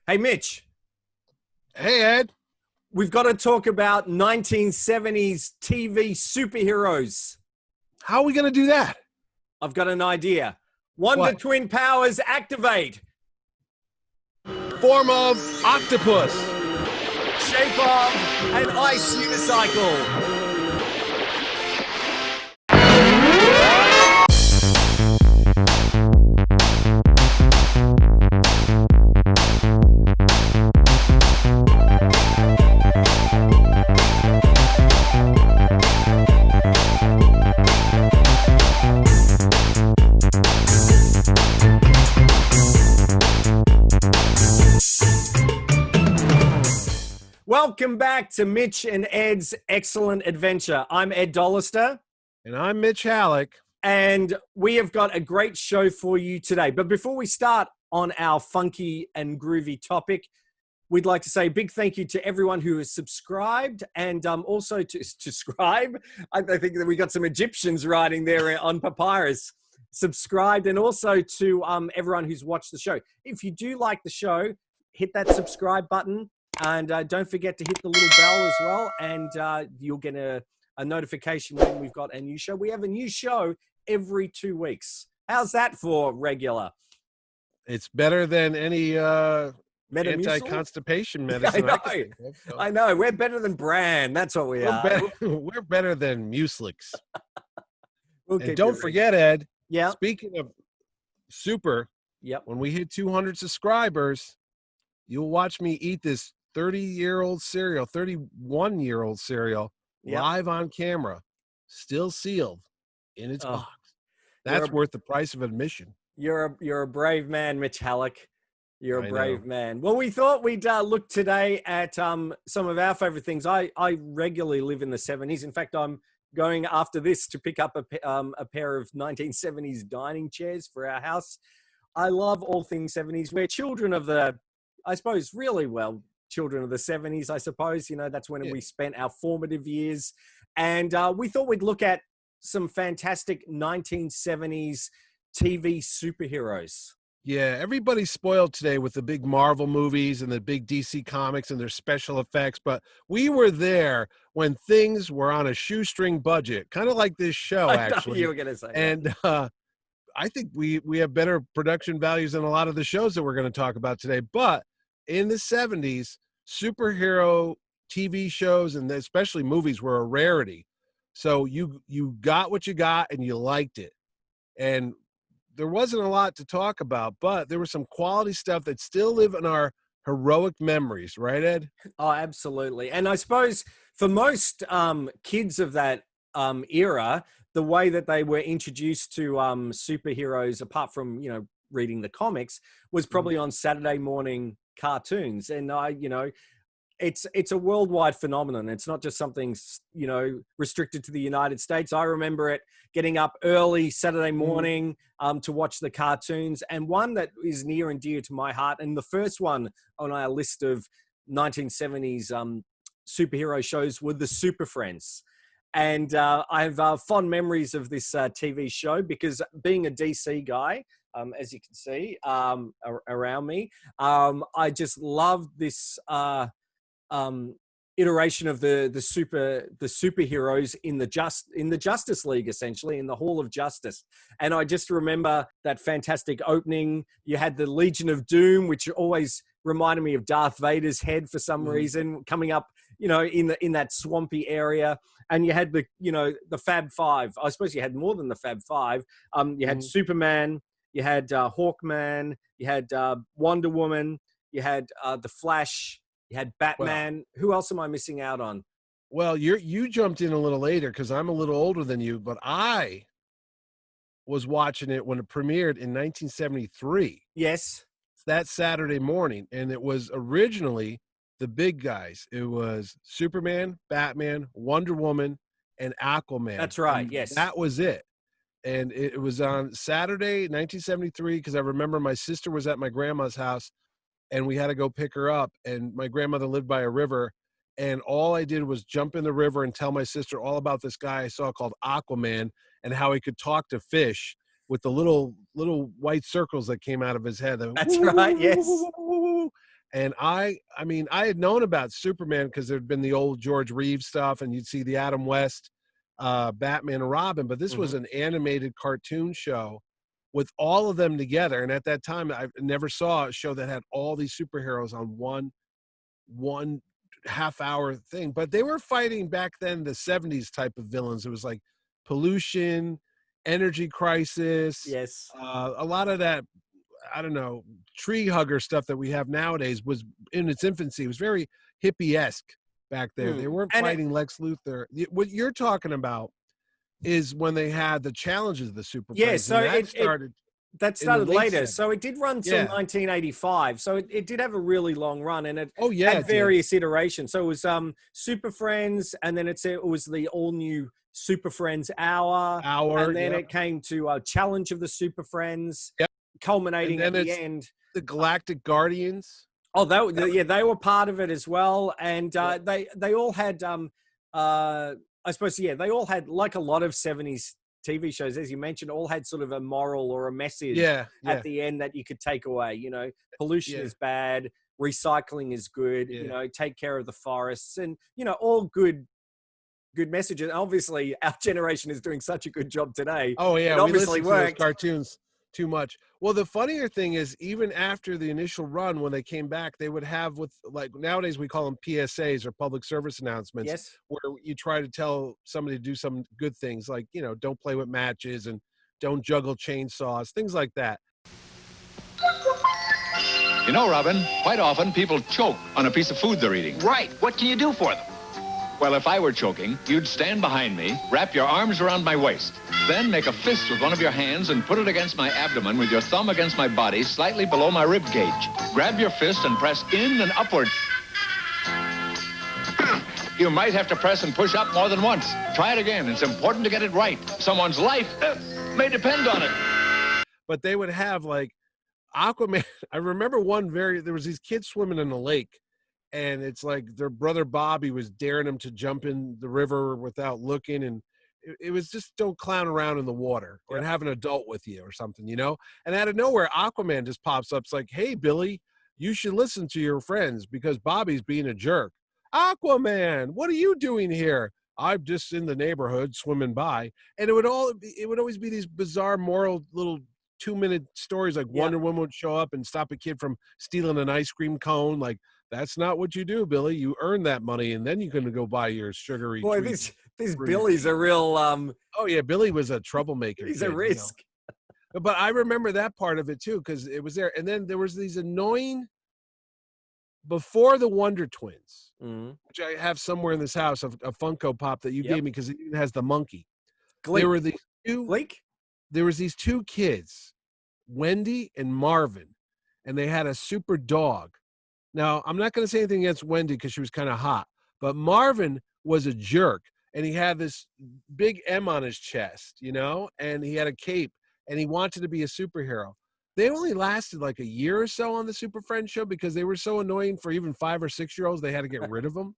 Hey, Mitch, Hey, Ed. we've got to talk about 1970s TV superheroes. How are we going to do that? I've got an idea. Wonder What? Twin powers activate. Form of octopus. Shape of an ice unicycle. Welcome back to Mitch and Ed's Excellent Adventure. I'm Ed Dollister. And I'm Mitch Halleck. And we have got a great show for you today. But before we start on our funky and groovy topic, we'd like to say a big thank you to everyone who has subscribed and also to scribe. I think that we got some Egyptians writing there on papyrus. Subscribed, and also to everyone who's watched the show. If you do like the show, hit that subscribe button. And don't forget to hit the little bell as well, and you'll get a notification when we've got a new show. We have a new show every 2 weeks. How's that for regular? It's better than any Metamucil? anti-constipation medicine. I know. We're better than Bran. That's what we are. We're better than Mucilix. And don't forget, Ed. Yeah. Speaking of super, Yep. when we hit 200 subscribers, you'll watch me eat this 31-year-old cereal Yep. live on camera, still sealed in its box. That's You're worth the price of admission. You're a brave man, Mitch Halleck. You're a I brave know. man. Well, we thought we'd look today at some of our favorite things. I regularly live in the 70s. In fact, I'm going after this to pick up a pair of 1970s dining chairs for our house. I love all things 70s. We're children of the, I suppose, children of the 70s, I suppose. You know, that's when we spent our formative years. And we thought we'd look at some fantastic 1970s TV superheroes. Yeah, everybody's spoiled today with the big Marvel movies and the big DC comics and their special effects, but we were there when things were on a shoestring budget, kind of like this show, actually. You were going to say and I think we have better production values than a lot of the shows that we're going to talk about today. But in the 70s, superhero TV shows and especially movies were a rarity. So you got what you got and you liked it. And there wasn't a lot to talk about, but there was some quality stuff that still live in our heroic memories, right, Ed? Oh, absolutely. And I suppose for most kids of that era, the way that they were introduced to superheroes, apart from, reading the comics, was probably on Saturday morning cartoons. And it's a worldwide phenomenon. It's not just something restricted to the United States. I remember it getting up early Saturday morning to watch the cartoons, and one that is near and dear to my heart, and the first one on our list of 1970s superhero shows, were the Super Friends. And I have fond memories of this TV show because, being a DC guy, as you can see around me, I just loved this iteration of the superheroes in the Justice League, essentially in the Hall of Justice. And I just remember that fantastic opening. You had the Legion of Doom, which always reminded me of Darth Vader's head for some reason, coming up, in that swampy area. And you had the Fab Five. I suppose you had more than the Fab Five. You had Superman, you had Hawkman, you had Wonder Woman, you had the Flash, you had Batman. Well, who else am I missing out on? Well, you jumped in a little later because I'm a little older than you, but I was watching it when it premiered in 1973. Yes. That Saturday morning, and it was originally the big guys. It was Superman, Batman, Wonder Woman, and Aquaman. That's right, and yes. That was it. And it was on Saturday, 1973, because I remember my sister was at my grandma's house, and we had to go pick her up, and my grandmother lived by a river, and all I did was jump in the river and tell my sister all about this guy I saw called Aquaman and how he could talk to fish with the little white circles that came out of his head. That's right, yes. And I mean, I had known about Superman because there'd been the old George Reeves stuff, and you'd see the Adam West, Batman and Robin, but this was an animated cartoon show with all of them together. And at that time, I never saw a show that had all these superheroes on one half-hour thing. But they were fighting back then the 70s type of villains. It was like pollution, energy crisis, Yes. a lot of that, I don't know, tree hugger stuff that we have nowadays was in its infancy. It was very hippie-esque back there. They weren't fighting Lex Luthor. What you're talking about is when they had the challenges of the Super Friends. So that started later. 70s. So it did run till 1985. So it did have a really long run, and it had it various iterations. So it was Super Friends, and then it was the all new Super Friends Hour, and then it came to Challenge of the Super Friends, culminating at the end. The Galactic Guardians. Oh, they were part of it as well, and they all had I suppose they all had, like a lot of 70s TV shows, as you mentioned, all had sort of a moral or a message at the end that you could take away. You know, pollution is bad, recycling is good. You know, take care of the forests, and all good messages. Obviously, our generation is doing such a good job today. Oh yeah, it obviously we listen to those cartoons too much. Well, the funnier thing is, even after the initial run, when they came back, they would have, with, like, nowadays we call them PSAs, or public service announcements, where you try to tell somebody to do some good things, like, don't play with matches and don't juggle chainsaws, things like that. You know, Robin, quite often people choke on a piece of food they're eating. Right. What can you do for them? Well, if I were choking, you'd stand behind me, wrap your arms around my waist, then make a fist with one of your hands and put it against my abdomen with your thumb against my body, slightly below my rib cage. Grab your fist and press in and upward. You might have to press and push up more than once. Try it again. It's important to get it right. Someone's life may depend on it. But they would have, like, Aquaman. I remember there was these kids swimming in the lake, and it's like their brother Bobby was daring them to jump in the river without looking, and it was just, don't clown around in the water, or have an adult with you or something, And out of nowhere, Aquaman just pops up. It's like, hey, Billy, you should listen to your friends because Bobby's being a jerk. Aquaman, what are you doing here? I'm just in the neighborhood swimming by. And it would always be these bizarre moral little 2-minute stories, like Wonder Woman would show up and stop a kid from stealing an ice cream cone. Like, that's not what you do, Billy. You earn that money, and then you can go buy your sugary treats. These Billy's a real oh yeah, Billy was a troublemaker. He's a risk. But I remember that part of it too, because it was there. And then there was these annoying, before the Wonder Twins, which I have somewhere in this house, a Funko Pop that you gave me because it even has the monkey. Gleek. There were these two. Gleek? There was these two kids, Wendy and Marvin, and they had a super dog. Now, I'm not going to say anything against Wendy because she was kind of hot, but Marvin was a jerk, and he had this big M on his chest, and he had a cape, and he wanted to be a superhero. They only lasted like a year or so on the Super Friends show because they were so annoying for even 5 or 6-year-olds. They had to get rid of them.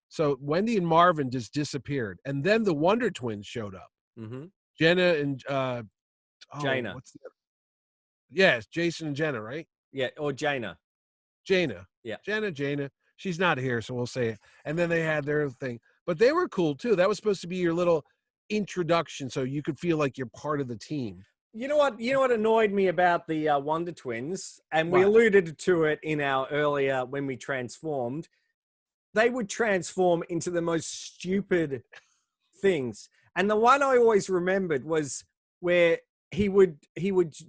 So Wendy and Marvin just disappeared, and then the Wonder Twins showed up. Jenna and Jaina. Yes, Jason and Jenna, right? Yeah, or Jaina. Yeah. Jenna. She's not here, so we'll say it. And then they had their thing. But they were cool, too. That was supposed to be your little introduction, so you could feel like you're part of the team. You know what annoyed me about the Wonder Twins, and we alluded to it in our earlier, when we transformed, they would transform into the most stupid things. And the one I always remembered was where he would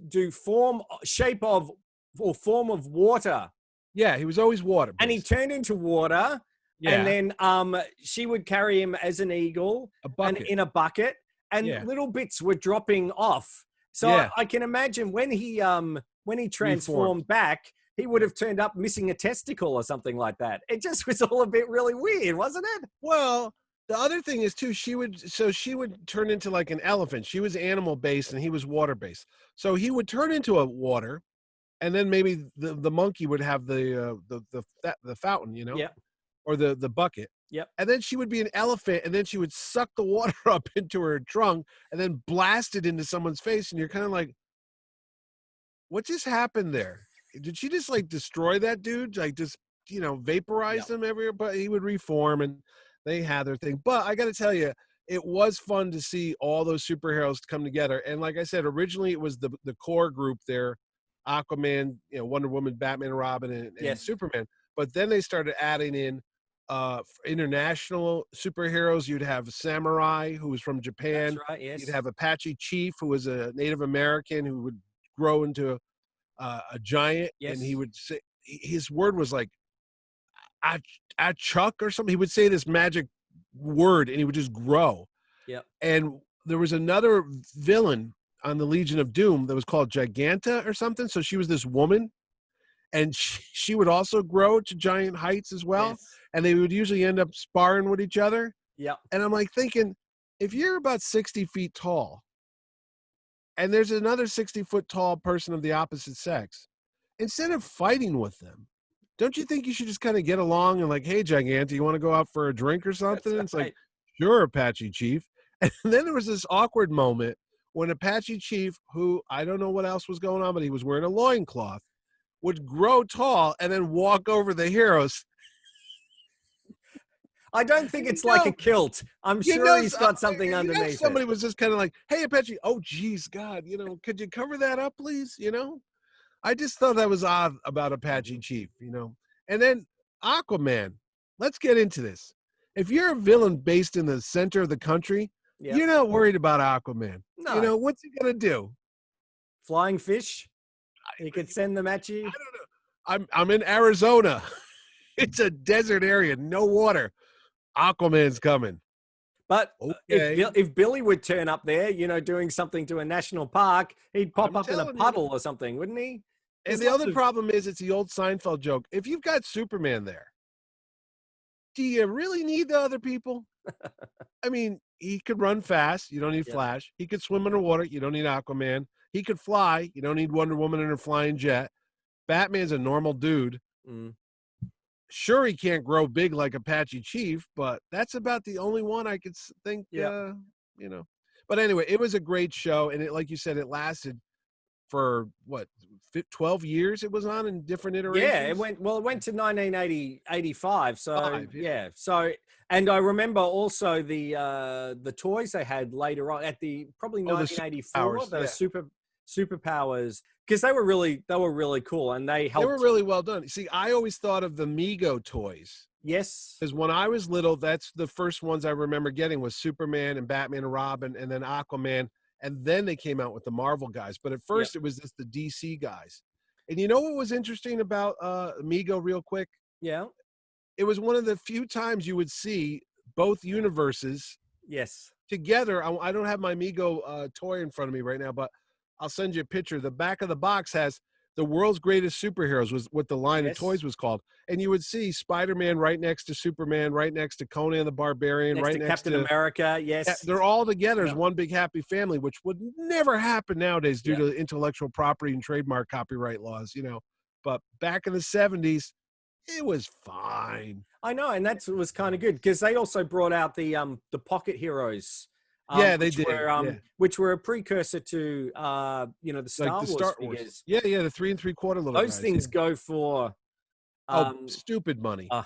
do shape of water. Yeah, he was always water. And he turned into water. Yeah. And then she would carry him as an eagle in a bucket, and little bits were dropping off. So I can imagine when he transformed back, he would have turned up missing a testicle or something like that. It just was all a bit really weird, wasn't it? Well, the other thing is too, she would turn into like an elephant. She was animal based and he was water based. So he would turn into a water, and then maybe the monkey would have the fountain, or the bucket. Yep. And then she would be an elephant, and then she would suck the water up into her trunk and then blast it into someone's face. And you're kind of like, what just happened there? did she just like destroy that dude? Like just, vaporize him everywhere? But he would reform and they had their thing. But I got to tell you, it was fun to see all those superheroes come together. And like I said, originally it was the core group there, Aquaman, Wonder Woman, Batman, and Robin, and Superman. But then they started adding in international superheroes. You'd have Samurai, who was from Japan. That's right, yes. You'd have Apache Chief, who was a Native American who would grow into a giant. Yes. And he would say, his word was like, Chuck or something. He would say this magic word and he would just grow. Yep. And there was another villain on the Legion of Doom that was called Giganta or something. So she was this woman, and she would also grow to giant heights as well. Yes. And they would usually end up sparring with each other. Yeah. And I'm like thinking, if you're about 60 feet tall and there's another 60-foot tall person of the opposite sex, instead of fighting with them, don't you think you should just kind of get along and like, hey, Giganta, you want to go out for a drink or something? That's It's right. like, sure, Apache Chief. And then there was this awkward moment when Apache Chief, who I don't know what else was going on, but he was wearing a loincloth, would grow tall and then walk over the heroes. I don't think it's like a kilt. I'm sure he's got something underneath somebody was just kind of like, hey, Apache, oh, geez, God, could you cover that up, please? I just thought that was odd about Apache Chief, And then Aquaman, let's get into this. If you're a villain based in the center of the country, you're not worried about Aquaman. No. What's he going to do? Flying fish? He could send them at you? I don't know. I'm in Arizona. It's a desert area, no water. Aquaman's coming. But okay. if Billy would turn up there, doing something to a national park, he'd pop up in a puddle or something, wouldn't he? And the other problem is it's the old Seinfeld joke. If you've got Superman there, do you really need the other people? I mean, he could run fast. You don't need Flash. He could swim underwater. You don't need Aquaman. He could fly. You don't need Wonder Woman in her flying jet. Batman's a normal dude. Mm. Sure, he can't grow big like Apache Chief, but that's about the only one I could think, But anyway, it was a great show. And like you said, it lasted for 12 years it was on in different iterations. Yeah, it went to 1985. So So, and I remember also the toys they had later on at probably 1984, the superpowers, because they were really cool and they helped. They were really well done. See, I always thought of the Mego toys. Yes. Because when I was little, that's the first ones I remember getting was Superman and Batman and Robin and then Aquaman. And then they came out with the Marvel guys. But at first it was just the DC guys. And you know what was interesting about Mego real quick? Yeah. It was one of the few times you would see both universes together. I don't have my Mego toy in front of me right now, but I'll send you a picture. The back of the box has the world's greatest superheroes was what the line of toys was called. And you would see Spiderman right next to Superman, right next to Conan the Barbarian, next to Captain America. Yes. Yeah, they're all together as one big happy family, which would never happen nowadays due to intellectual property and trademark copyright laws, But back in the 70s, it was fine. I know. And that was kind of good because they also brought out the Pocket Heroes. They did. Which were a precursor to, the Star Wars figures. Yeah, the 3 3/4 little Those guys, things go for stupid money. I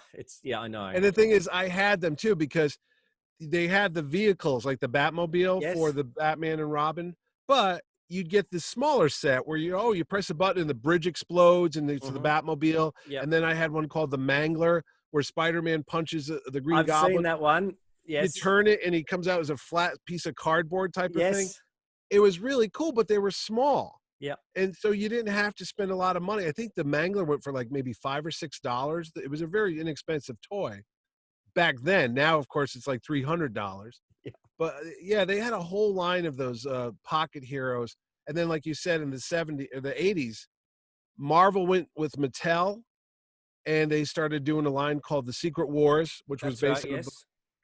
know. And the thing is, I had them too because they had the vehicles like the Batmobile for the Batman and Robin, but you'd get the smaller set where you press a button and the bridge explodes and it's the Batmobile. And then I had one called the Mangler where Spider-Man punches the Green Goblin. I've seen that one. Yes. You turn it and he comes out as a flat piece of cardboard type of thing. It was really cool, but they were small. Yeah. And so you didn't have to spend a lot of money. I think the Mangler went for like maybe $5 or $6. It was a very inexpensive toy back then. Now, of course, it's like $300. Yeah. But they had a whole line of those pocket heroes. And then, like you said, in the 70s or the 80s, Marvel went with Mattel and they started doing a line called the Secret Wars, which was based on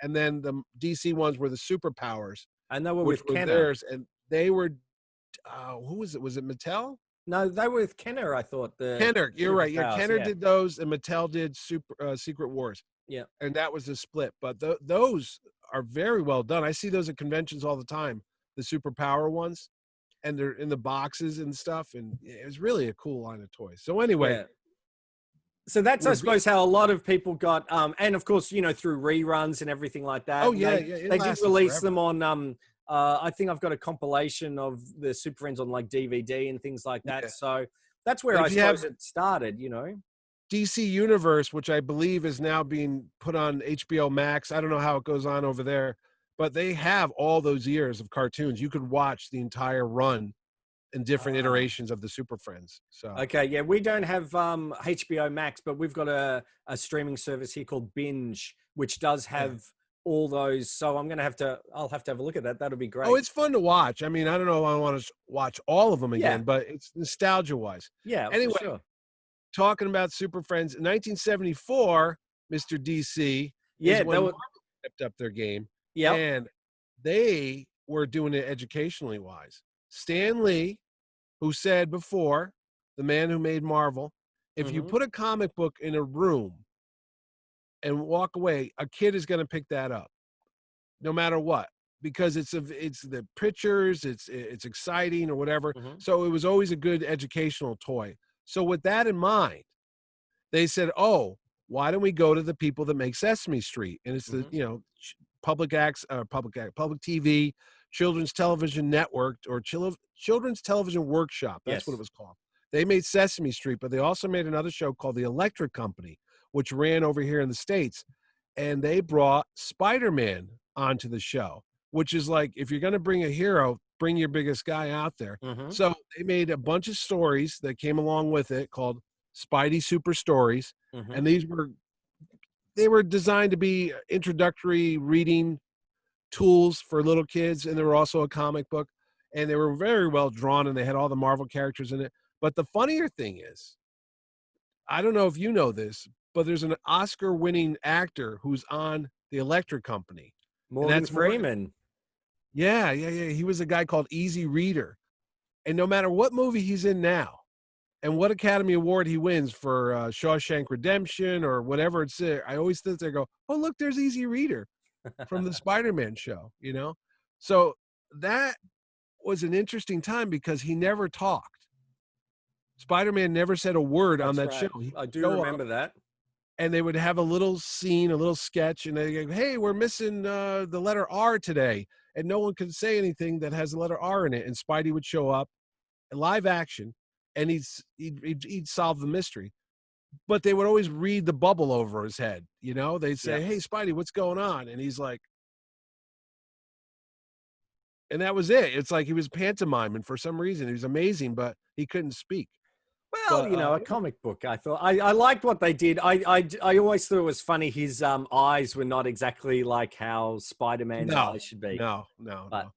and then the DC ones were the Superpowers. And they were with Kenner. Theirs, and they were, who was it? Was it Mattel? No, they were with Kenner, I thought. Kenner, you're right. Yeah, Kenner did those, and Mattel did Secret Wars. Yeah. And that was the split. But those are very well done. I see those at conventions all the time, the Superpower ones. and they're in the boxes and stuff, and it was really a cool line of toys. So anyway. Yeah. So that's, I suppose, how a lot of people got, and of course, you know, through reruns and everything like that. Oh yeah, they did release forever. them on. I think I've got a compilation of the Super Friends on like DVD and things like that. Yeah. So that's where I suppose it started. You know, DC Universe, which I believe is now being put on HBO Max. I don't know how it goes on over there, but they have all those years of cartoons. You could watch the entire run in different iterations of the Super Friends. So okay, yeah, we don't have HBO Max, but we've got a streaming service here called Binge, which does have all those. So I'll have to have a look at that. That'll be great. Oh, it's fun to watch. I mean, I don't know if I want to watch all of them again, but it's nostalgia wise. Yeah. Anyway, sure. Talking about Super Friends, in 1974, Mr. DC, yeah, Marvel stepped up their game. Yeah, and they were doing it educationally wise. Stan Lee, who said before, the man who made Marvel, if you put a comic book in a room and walk away, a kid is going to pick that up, no matter what, because it's the pictures, it's exciting or whatever. So it was always a good educational toy. So with that in mind, they said, "Oh, why don't we go to the people that make Sesame Street?" And it's the public TV, Children's Television Network, or Children's Television Workshop. That's what it was called. They made Sesame Street, but they also made another show called The Electric Company, which ran over here in the States. And they brought Spiderman onto the show, which is like, if you're going to bring a hero, bring your biggest guy out there. So they made a bunch of stories that came along with it called Spidey Super Stories. And they were designed to be introductory reading tools for little kids, and they were also a comic book, and they were very well drawn, and they had all the Marvel characters in it. But the funnier thing is, I don't know if you know this, but there's an Oscar-winning actor who's on The Electric Company. Morgan Freeman. Yeah. He was a guy called Easy Reader. And no matter what movie he's in now, and what Academy Award he wins for Shawshank Redemption or whatever it's there, I always sit there and go, oh, look, there's Easy Reader from the Spider-Man show, you know? So that was an interesting time because he never talked. Spider-Man never said a word on that show. I do remember that. And they would have a little scene, a little sketch, and they go, hey, we're missing the letter R today. And no one could say anything that has the letter R in it. And Spidey would show up, live action, and he'd solve the mystery. But they would always read the bubble over his head, you know? They'd say, hey, Spidey, what's going on? And he's like, and that was it. It's like he was pantomiming for some reason. He was amazing, but he couldn't speak. Well, you know, a comic book. I thought I liked what they did. I always thought it was funny. His eyes were not exactly like how Spider-Man's eyes should be. No. But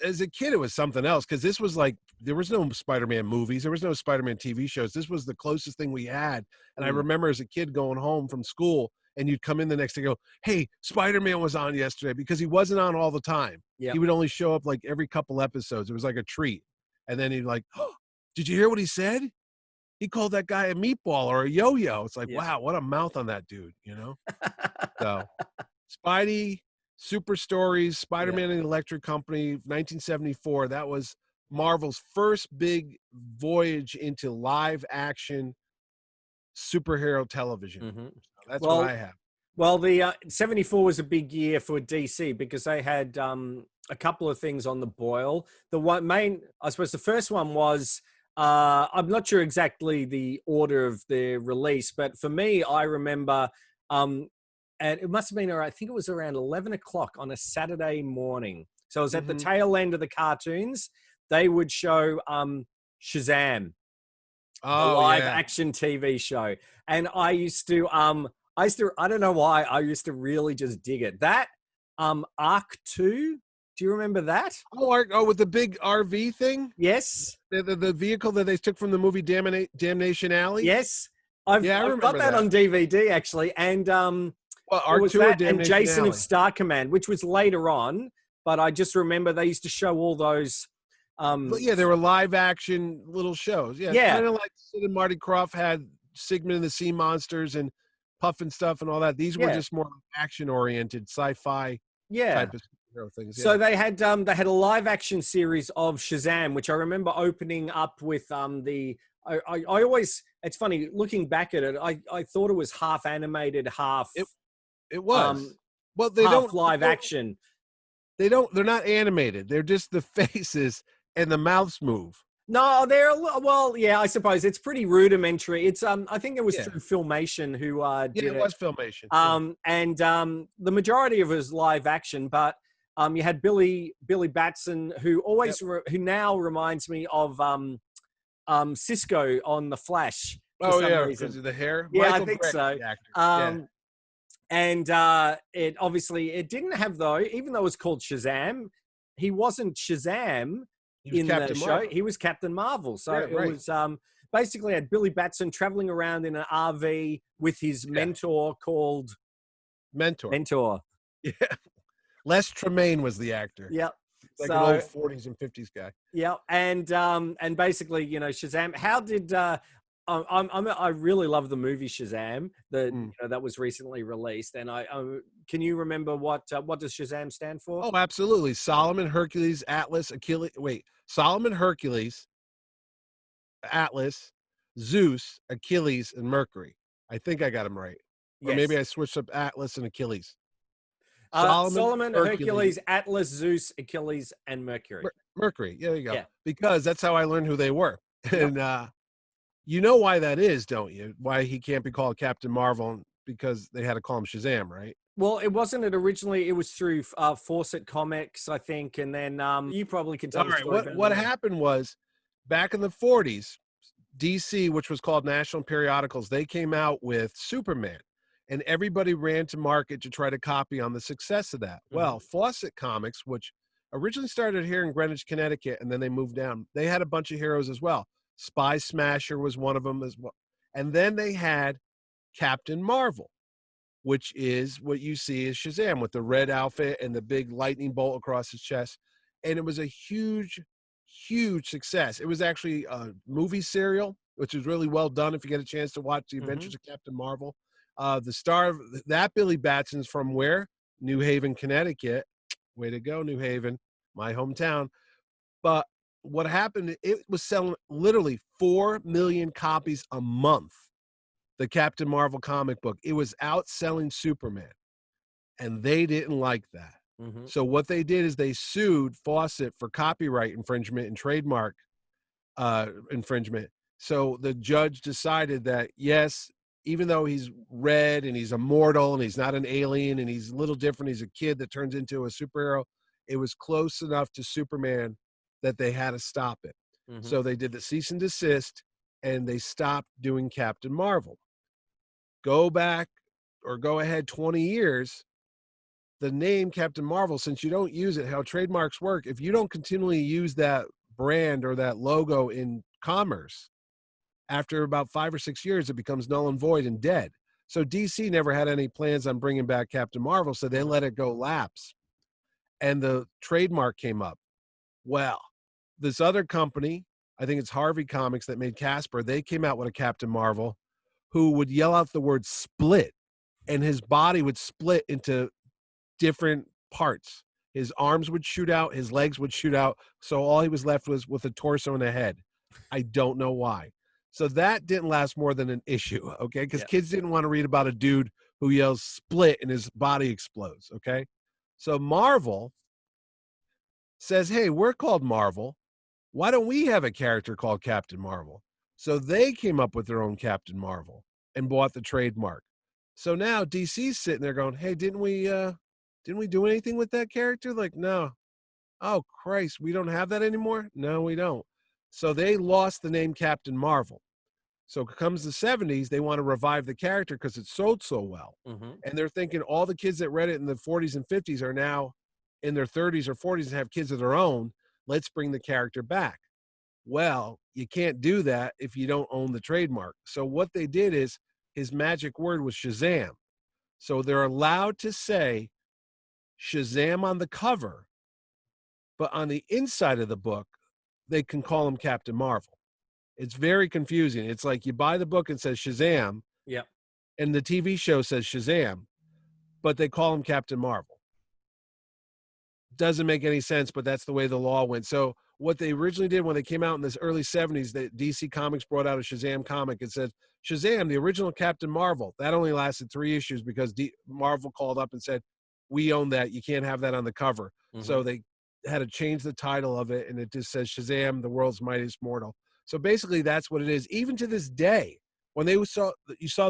as a kid, it was something else because this was like there was no Spider-Man movies, there was no Spider-Man TV shows. This was the closest thing we had. And I remember as a kid going home from school, and you'd come in the next day and go, "Hey, Spider-Man was on yesterday," because he wasn't on all the time. He would only show up like every couple episodes. It was like a treat. And then he'd like, "Oh, did you hear what he said? He called that guy a meatball or a yo-yo." It's like, wow, what a mouth on that dude, you know? So Spidey, Super Stories, Spider-Man and the Electric Company, 1974. That was Marvel's first big voyage into live action superhero television. That's what I have. Well, the 74 was a big year for DC because they had a couple of things on the boil. I suppose the first one was, I'm not sure exactly the order of their release, but for me, I remember, and it must have been, I think it was around 11 o'clock on a Saturday morning. So it was at the tail end of the cartoons. They would show Shazam, the live action TV show. And I used to, I don't know why, I used to really just dig it. That Arc 2, do you remember that? Oh, with the big RV thing? Yes. The vehicle that they took from the movie Damnation Alley? Yes. I've got that on DVD, actually. And Arc 2 and Jason of Star Command, which was later on. But I just remember they used to show all those. They were live action little shows. Yeah. Kind of like Sid and Marty Krofft had Sigmund and the Sea Monsters and Puff and stuff and all that. These were just more action oriented, sci-fi type of superhero things. So Yeah. they had a live action series of Shazam, which I remember opening up with I always, it's funny looking back at it, I thought it was half animated, half It was. Well, half live action. They're not animated. They're just the faces and the mouths move. No, well, yeah, I suppose it's pretty rudimentary. It's I think it was through Filmation who did it. It was Filmation. And the majority of it was live action, but you had Billy Batson, who who now reminds me of Cisco on The Flash. Oh yeah, because of the hair. Yeah, Michael I think Gray, so. the actor. And it obviously it didn't have, though, even though it was called Shazam, he wasn't Shazam in the show. He was Captain Marvel. So it was basically had Billy Batson traveling around in an RV with his mentor called Mentor. Yeah. Les Tremaine was the actor. Yep. Like an old 40s and 50s guy. Yeah, and basically, you know, Shazam. How did I really love the movie Shazam that was recently released, and can you remember what does Shazam stand for? Oh, absolutely. Solomon, Hercules, Atlas, Achilles. Wait, Solomon, Hercules, Atlas, Zeus, Achilles, and Mercury. I think I got them right. Or maybe I switched up Atlas and Achilles. Solomon, Hercules, Atlas, Zeus, Achilles, and Mercury. Mercury. Yeah, there you go. Yeah. Because that's how I learned who they were. And you know why that is, don't you? Why he can't be called Captain Marvel, because they had to call him Shazam, right? Well, it wasn't it originally. It was through Fawcett Comics, I think. And then you probably can tell. All right. What happened was back in the 40s, DC, which was called National Periodicals, they came out with Superman. And everybody ran to market to try to copy on the success of that. Mm-hmm. Well, Fawcett Comics, which originally started here in Greenwich, Connecticut, and then they moved down, they had a bunch of heroes as well. Spy Smasher was one of them as well. And then they had Captain Marvel, which is what you see as Shazam with the red outfit and the big lightning bolt across his chest. And it was a huge, huge success. It was actually a movie serial, which is really well done if you get a chance to watch The Adventures of Captain Marvel. The star of that, Billy Batson's from where? New Haven, Connecticut. Way to go, New Haven, my hometown. But what happened, it was selling literally 4 million copies a month, the Captain Marvel comic book. It was outselling Superman, and they didn't like that. Mm-hmm. So what they did is they sued Fawcett for copyright infringement and trademark infringement. So the judge decided that, yes, even though he's red and he's immortal and he's not an alien and he's a little different, he's a kid that turns into a superhero, it was close enough to Superman that they had to stop it. Mm-hmm. So they did the cease and desist, and they stopped doing Captain Marvel. Go back or go ahead 20 years, the name Captain Marvel, since you don't use it, how trademarks work, if you don't continually use that brand or that logo in commerce, after about 5 or 6 years, it becomes null and void and dead. So DC never had any plans on bringing back Captain Marvel, so they let it go lapse. And the trademark came up. Well, this other company, I think it's Harvey Comics that made Casper, they came out with a Captain Marvel who would yell out the word split, and his body would split into different parts. His arms would shoot out, his legs would shoot out, so all he was left was with a torso and a head. I don't know why. So that didn't last more than an issue, okay? Because kids didn't want to read about a dude who yells split and his body explodes, okay? So Marvel says, hey, we're called Marvel. Why don't we have a character called Captain Marvel? So they came up with their own Captain Marvel and bought the trademark. So now DC's sitting there going, hey, didn't we do anything with that character? Like, no. Oh, Christ, we don't have that anymore? No, we don't. So they lost the name Captain Marvel. So comes the 70s, they want to revive the character because it sold so well. Mm-hmm. And they're thinking all the kids that read it in the 40s and 50s are now in their 30s or 40s and have kids of their own. Let's bring the character back. Well, you can't do that if you don't own the trademark. So what they did is his magic word was Shazam. So they're allowed to say Shazam on the cover, but on the inside of the book, they can call him Captain Marvel. It's very confusing. It's like you buy the book and says Shazam, and the TV show says Shazam, but they call him Captain Marvel. doesn't make any sense, but that's the way the law went. So what they originally did when they came out in this early 70s, that DC Comics brought out a Shazam comic. It said, Shazam, the original Captain Marvel. That only lasted 3 issues because Marvel called up and said, we own that. You can't have that on the cover. So they had to change the title of it, and it just says Shazam, the world's mightiest mortal. So basically that's what it is. Even to this day, when you saw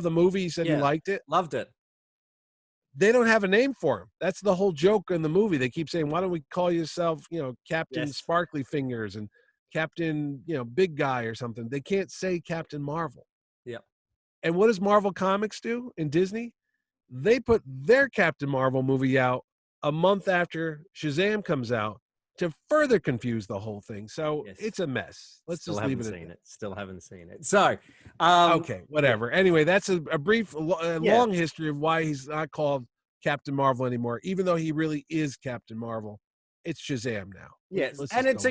the movie, you said you liked it. Loved it. They don't have a name for him. That's the whole joke in the movie. They keep saying, why don't we call yourself, Captain Sparkly Fingers and Captain, Big Guy or something. They can't say Captain Marvel. Yeah. And what does Marvel Comics do in Disney? They put their Captain Marvel movie out a month after Shazam comes out to further confuse the whole thing. So it's a mess. Let's just leave it at that. Still haven't seen it. So, okay, whatever. Anyway, that's a brief, long history of why he's not called Captain Marvel anymore, even though he really is Captain Marvel. It's Shazam now. Yes, and it's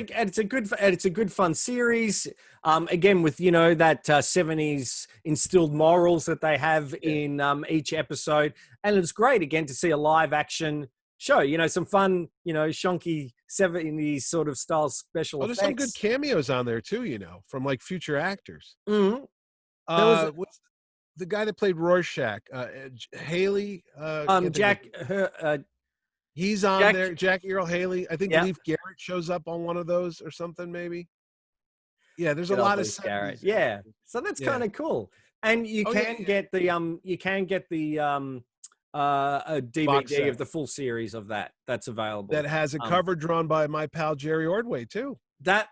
a good fun series. Again, with that 70s instilled morals that they have in each episode, and it's great again to see a live action show. Some fun, shonky 70s sort of style special effects. There's some good cameos on there too, from like future actors. Mm-hmm. What's the guy that played Rorschach? Haley. Jack. He's on there. Jack Earl Haley. I think Leif Garrett shows up on one of those or something, maybe. Yeah, there's a lot of Garrett. Yeah, so that's kind of cool. And you can get the a DVD of the full series of that. That's available. That has a cover drawn by my pal Jerry Ordway too.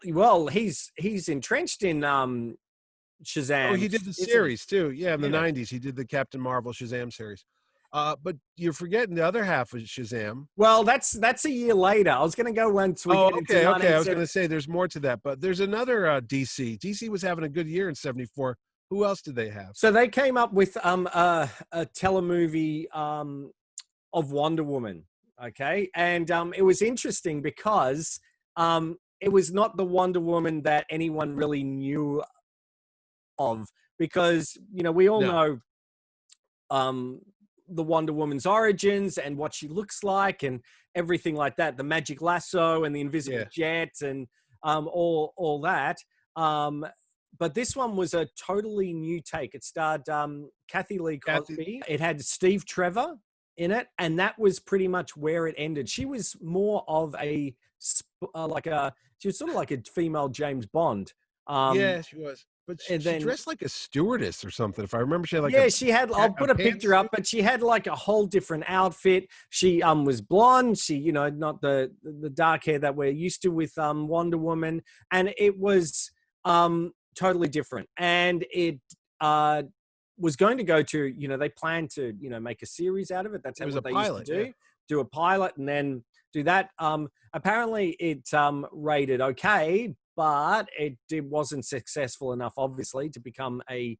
He's entrenched in Shazam. Oh, he did the series too. Yeah, in the 90s, he did the Captain Marvel Shazam series. But you're forgetting the other half of Shazam. Well, that's a year later. I was going to go once we get into okay. I was going to say there's more to that, but there's another DC. DC was having a good year in '74. Who else did they have? So they came up with a telemovie of Wonder Woman. Okay, and it was interesting because it was not the Wonder Woman that anyone really knew of, because we all know the Wonder Woman's origins and what she looks like and everything like that, the magic lasso and the invisible jet and all that. But this one was a totally new take. It starred Kathy Lee Cosby. It had Steve Trevor in it, and that was pretty much where it ended. She was more of she was sort of like a female James Bond. Yeah, she was. But she dressed like a stewardess or something. If I remember, she had she had. I'll put a picture up, but she had like a whole different outfit. She was blonde. She not the dark hair that we're used to with Wonder Woman, and it was totally different. And it was going to go to they planned to make a series out of it. That's what they used to do. Yeah. Do a pilot and then do that. Apparently, it rated okay. But it wasn't successful enough, obviously, to become a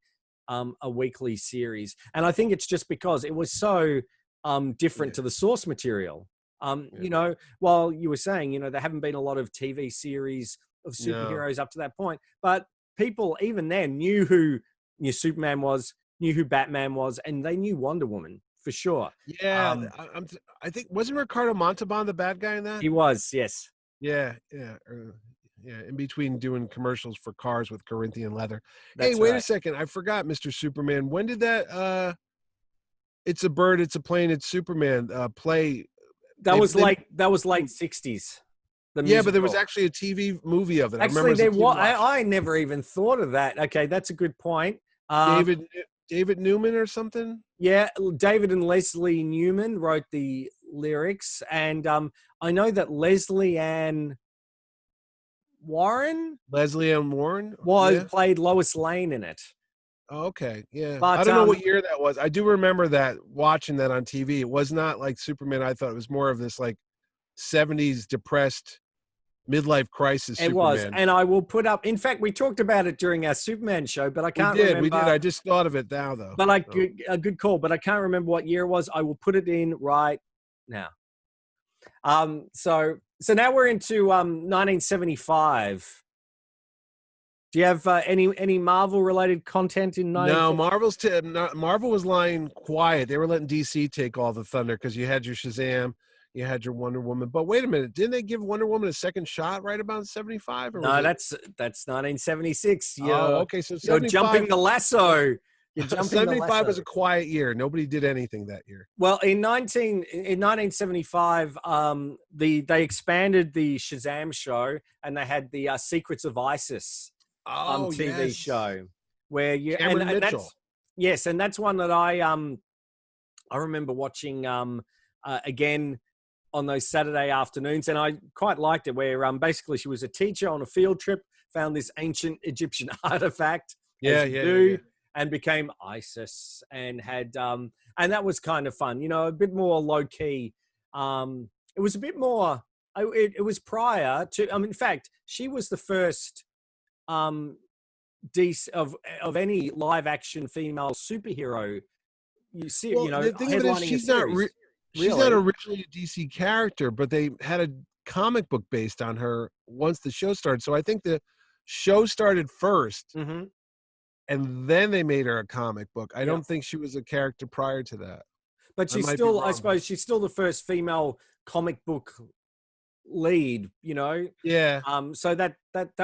weekly series. And I think it's just because it was so different to the source material. While you were saying, there haven't been a lot of TV series of superheroes up to that point. But people, even then, knew who Superman was, knew who Batman was, and they knew Wonder Woman for sure. Yeah, I think, wasn't Ricardo Montalban the bad guy in that? He was, yes. Yeah. Yeah, in between doing commercials for cars with Corinthian leather. Hey, wait a second. I forgot, Mr. Superman. When did that It's a Bird, It's a Plane, It's Superman play? That was late 60s. Yeah, but there was actually a TV movie of it. Actually, I never even thought of that. Okay, that's a good point. David Newman or something? Yeah, David and Leslie Newman wrote the lyrics. And I know that Leslie Ann Warren played Lois Lane in it. Oh, okay, yeah. But I don't know what year that was. I do remember that, watching that on TV. It was not like Superman. I thought it was more of this like 70s depressed midlife crisis. It was, and I will put up. In fact, we talked about it during our Superman show, but I can't remember. We did. I just thought of it now, though. But a good call. But I can't remember what year it was. I will put it in right now. So now we're into 1975. Do you have any Marvel related content in? No, Marvel was lying quiet. They were letting DC take all the thunder because you had your Shazam, you had your Wonder Woman. But wait a minute, didn't they give Wonder Woman a second shot right about 75? Or No, was that's 1976. okay, so You're 75, jumping the lasso. You're jumping the 75 lasso. was a quiet year. Nobody did anything that year. Well, in 1975, they expanded the Shazam show, and they had the Secrets of Isis TV show, where Cameron Mitchell. And that's one that I remember watching again on those Saturday afternoons, and I quite liked it. Where basically she was a teacher on a field trip, found this ancient Egyptian artifact, and became ISIS, and had and that was kind of fun. A bit more low key. It was a bit more. It was prior to. In fact, she was the first of any live action female superhero. You see, the thing of it is, she's not originally a DC character, but they had a comic book based on her once the show started. So I think the show started first, and then they made her a comic book. I don't think she was a character prior to that. But she's still, I suppose, she's still the first female comic book lead. Yeah. So that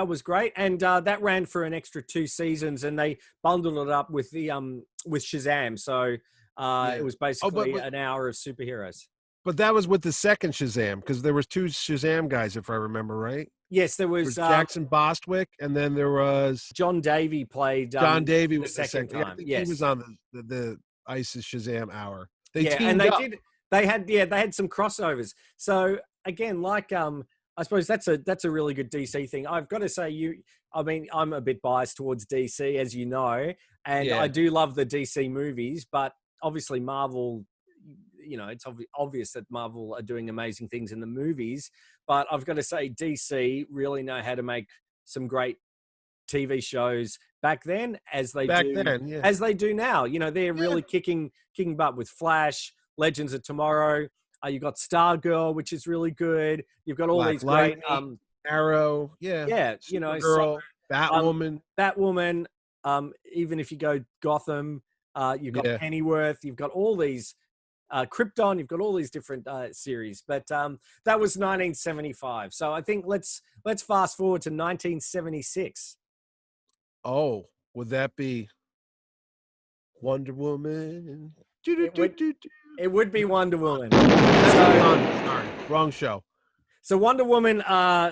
was great, and that ran for an extra 2 seasons, and they bundled it up with the with Shazam. So it was basically an hour of superheroes. But that was with the second Shazam, because there was 2 Shazam guys, if I remember right. Yes, there was Jackson Bostwick, and then there was John Davey played. John Davey was the second time. Yes, he was on the ISIS Shazam hour. They had some crossovers. So again, I suppose that's a really good DC thing. I've got to say, I'm a bit biased towards DC, as you know, and I do love the DC movies, but obviously Marvel. It's obvious that Marvel are doing amazing things in the movies, but I've got to say DC really know how to make some great TV shows back then, as they do now. They're really kicking butt with Flash, Legends of Tomorrow. You've got Stargirl, which is really good. You've got all Black these great Arrow, Supergirl, Batwoman. Even if you go Gotham, you've got Pennyworth. You've got all these. Krypton, you've got all these different series, but that was 1975. So I think let's fast forward to 1976. Oh, would that be Wonder Woman? It would be Wonder Woman. Sorry, wrong show. So Wonder Woman,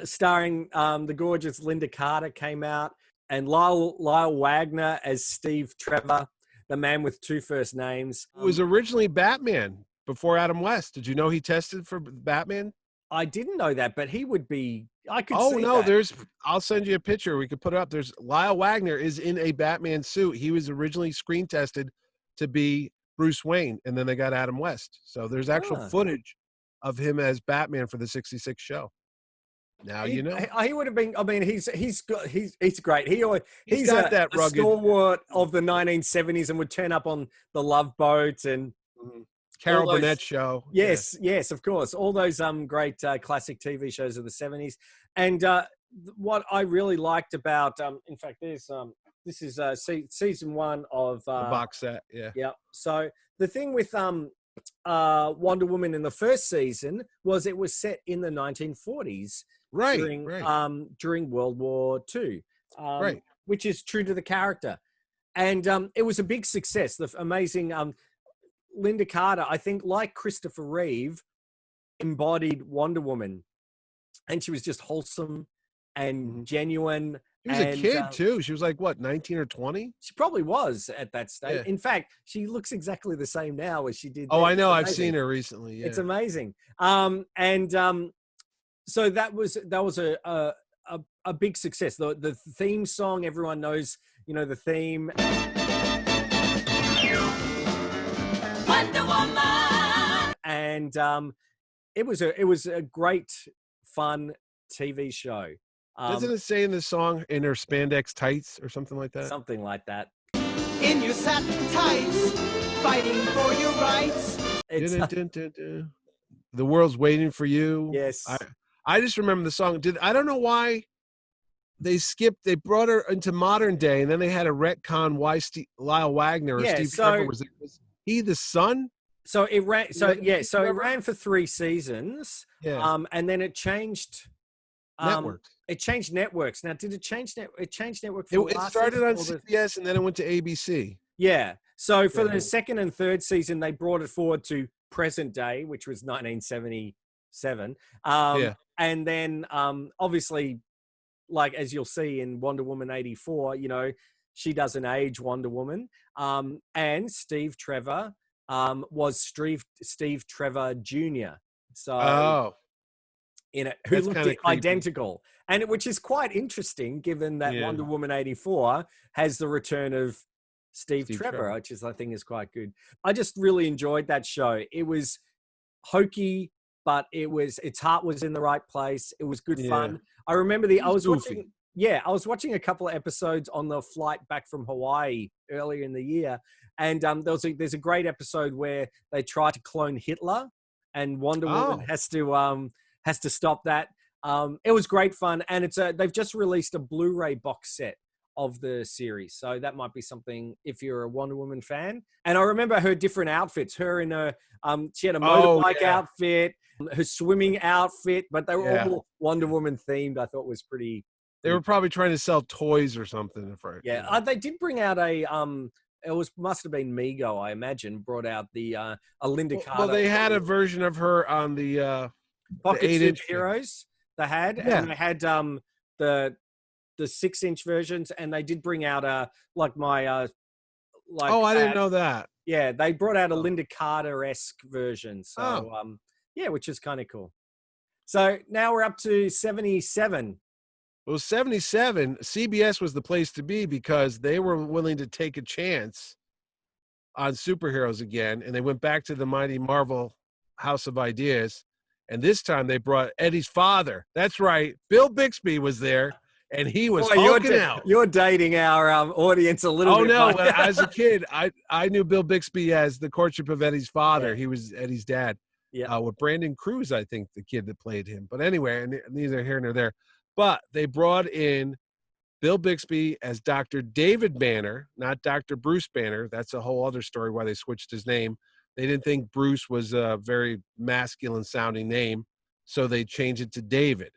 starring the gorgeous Linda Carter, came out, and Lyle Wagner as Steve Trevor, the man with 2 first names. It was originally Batman before Adam West. Did you know he tested for Batman? I didn't know that, but he would be. I could. Oh see no, that. I'll send you a picture. We could put it up. There's Lyle Wagner is in a Batman suit. He was originally screen tested to be Bruce Wayne, and then they got Adam West. So there's actual footage of him as Batman for the '66 show. Now he would have been. He's great. He's got that rugged stalwart of the 1970s, and would turn up on the Love Boat and Carol Burnett show. Yes, of course. All those great classic TV shows of the 70s. And what I really liked about, in fact, this is season 1 of the box set. Yeah. So the thing with Wonder Woman in the first season was it was set in the 1940s. Right. During World War II, which is true to the character, and it was a big success. The amazing Linda Carter, I think, like Christopher Reeve, embodied Wonder Woman, and she was just wholesome and genuine. She was a kid too. She was like what, 19 or 20? She probably was at that stage. Yeah. In fact, she looks exactly the same now as she did. Oh, I know. I've seen her recently. Yeah. It's amazing. So that was a big success. The theme song, everyone knows, the theme. Wonder Woman. And it was a great, fun TV show. Doesn't it say in the song, in her spandex tights or something like that? Something like that. In your satin tights, fighting for your rights. The world's waiting for you. Yes. I just remember the song. I don't know why they brought her into modern day, and then they had a retcon why Lyle Wagner or Steve Trevor was he the son? So it ran. So yeah. So it Remember? ran for 3 seasons. Yeah. And then it changed. Networks. It changed networks. Now, did it change It changed network for It, the it last started season on or the? CBS and then it went to ABC. Yeah. So for Yeah. the second and third season, they brought it forward to present day, which was 1977. Yeah. And then obviously, like as you'll see in Wonder Woman 84, you know, she doesn't age, Wonder Woman. And Steve Trevor was Steve Trevor Jr. So Oh, in it, who that's looked kinda creepy. identical, and which is quite interesting given that Yeah. Wonder Woman 84 has the return of Steve Steve Trevor, Trevor. which is, I think, is quite good. I just really enjoyed that show. It was hokey, but its heart was in the right place. It was good Yeah. fun. I remember It was goofy. I was watching a couple of episodes on the flight back from Hawaii earlier in the year, and there's a great episode where they try to clone Hitler, and Wonder Woman has to stop that. It was great fun, and they've just released a Blu-ray box set of the series, so that might be something if you're a Wonder Woman fan. And I remember her different outfits. Her in a she had a motorbike outfit, her swimming outfit, but they were all Wonder Woman themed. I thought was pretty. They were probably trying to sell toys or something. Yeah, they did bring out a must have been Mego, I imagine, brought out the a Linda Carter. Well, they had a version of her on the Pocket 8-inch Superheroes. They had, Yeah. and they had the 6-inch versions, and they did bring out I didn't know that. Yeah, they brought out a Linda Carter-esque version. So yeah, which is kind of cool. So now we're up to 77. Well, 77, CBS was the place to be because they were willing to take a chance on superheroes again, and they went back to the mighty Marvel House of Ideas, and this time they brought Eddie's father. That's right, Bill Bixby was there, and he was hulking out. You're dating our audience a little bit. Oh, no, as a kid, I knew Bill Bixby as the Courtship of Eddie's father. Yeah. He was Eddie's dad. Yeah. With Brandon Cruz, I think, the kid that played him. But anyway, neither here nor there. But they brought in Bill Bixby as Dr. David Banner, not Dr. Bruce Banner. That's a whole other story why they switched his name. They didn't think Bruce was a very masculine-sounding name, so they changed it to David.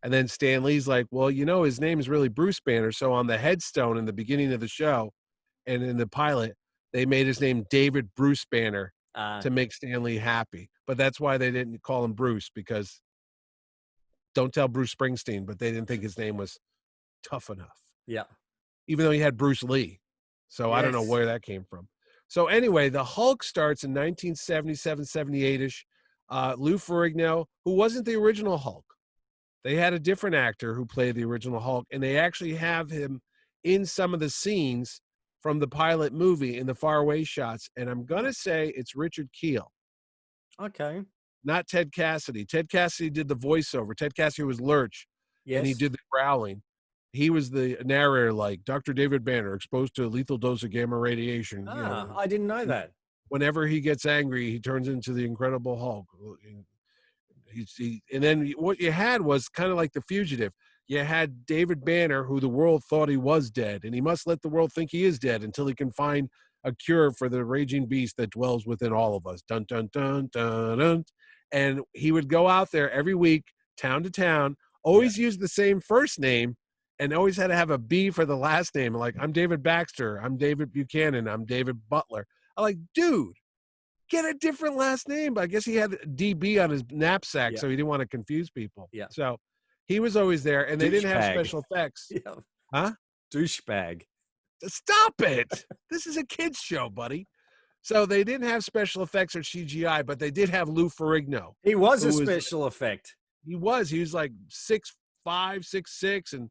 And then Stan Lee's like, well, you know, his name is really Bruce Banner. So on the headstone in the beginning of the show and in the pilot, they made his name David Bruce Banner to make Stan Lee happy. But that's why they didn't call him Bruce, because don't tell Bruce Springsteen, but they didn't think his name was tough enough. Yeah. Even though he had Bruce Lee. So yes. I don't know where that came from. So anyway, the Hulk starts in 1977, 78-ish. Lou Ferrigno, who wasn't the original Hulk. They had a different actor who played the original Hulk, and they actually have him in some of the scenes from the pilot movie in the faraway shots. And I'm going to say it's Richard Kiel. Okay. Not Ted Cassidy. Ted Cassidy did the voiceover. Ted Cassidy was Lurch, and he did the growling. He was the narrator, like Dr. David Banner, exposed to a lethal dose of gamma radiation. You know, I didn't know that. Whenever he gets angry, he turns into the Incredible Hulk. And then what you had was kind of like The Fugitive. You had David Banner, who the world thought he was dead, and he must let the world think he is dead until he can find a cure for the raging beast that dwells within all of us. Dun, dun, dun, dun, dun. And he would go out there every week, town to town, always use the same first name, and always had to have a B for the last name. Like, I'm David Baxter, I'm David Buchanan, I'm David Butler. I'm like, dude, get a different last name. But I guess he had DB on his knapsack, so he didn't want to confuse people. Yeah. So he was always there, and they didn't have special effects. Yeah. Huh? Douchebag. Stop it. This is a kid's show, buddy. So they didn't have special effects or CGI, but they did have Lou Ferrigno. He was a special effect. He was like 6'5", 6'6", and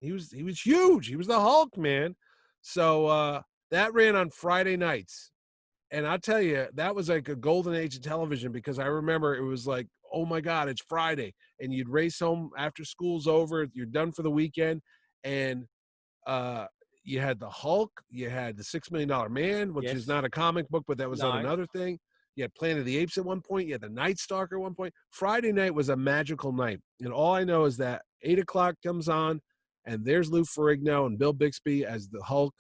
he was huge. He was the Hulk, man. So that ran on Friday nights. And I'll tell you, that was like a golden age of television, because I remember it was like, oh my God, it's Friday. And you'd race home after school's over. You're done for the weekend. And you had the Hulk. You had the $6 Million Man, which is not a comic book, but that was on another thing. You had Planet of the Apes at one point. You had the Night Stalker at one point. Friday night was a magical night. And all I know is that 8 o'clock comes on, and there's Lou Ferrigno and Bill Bixby as the Hulk.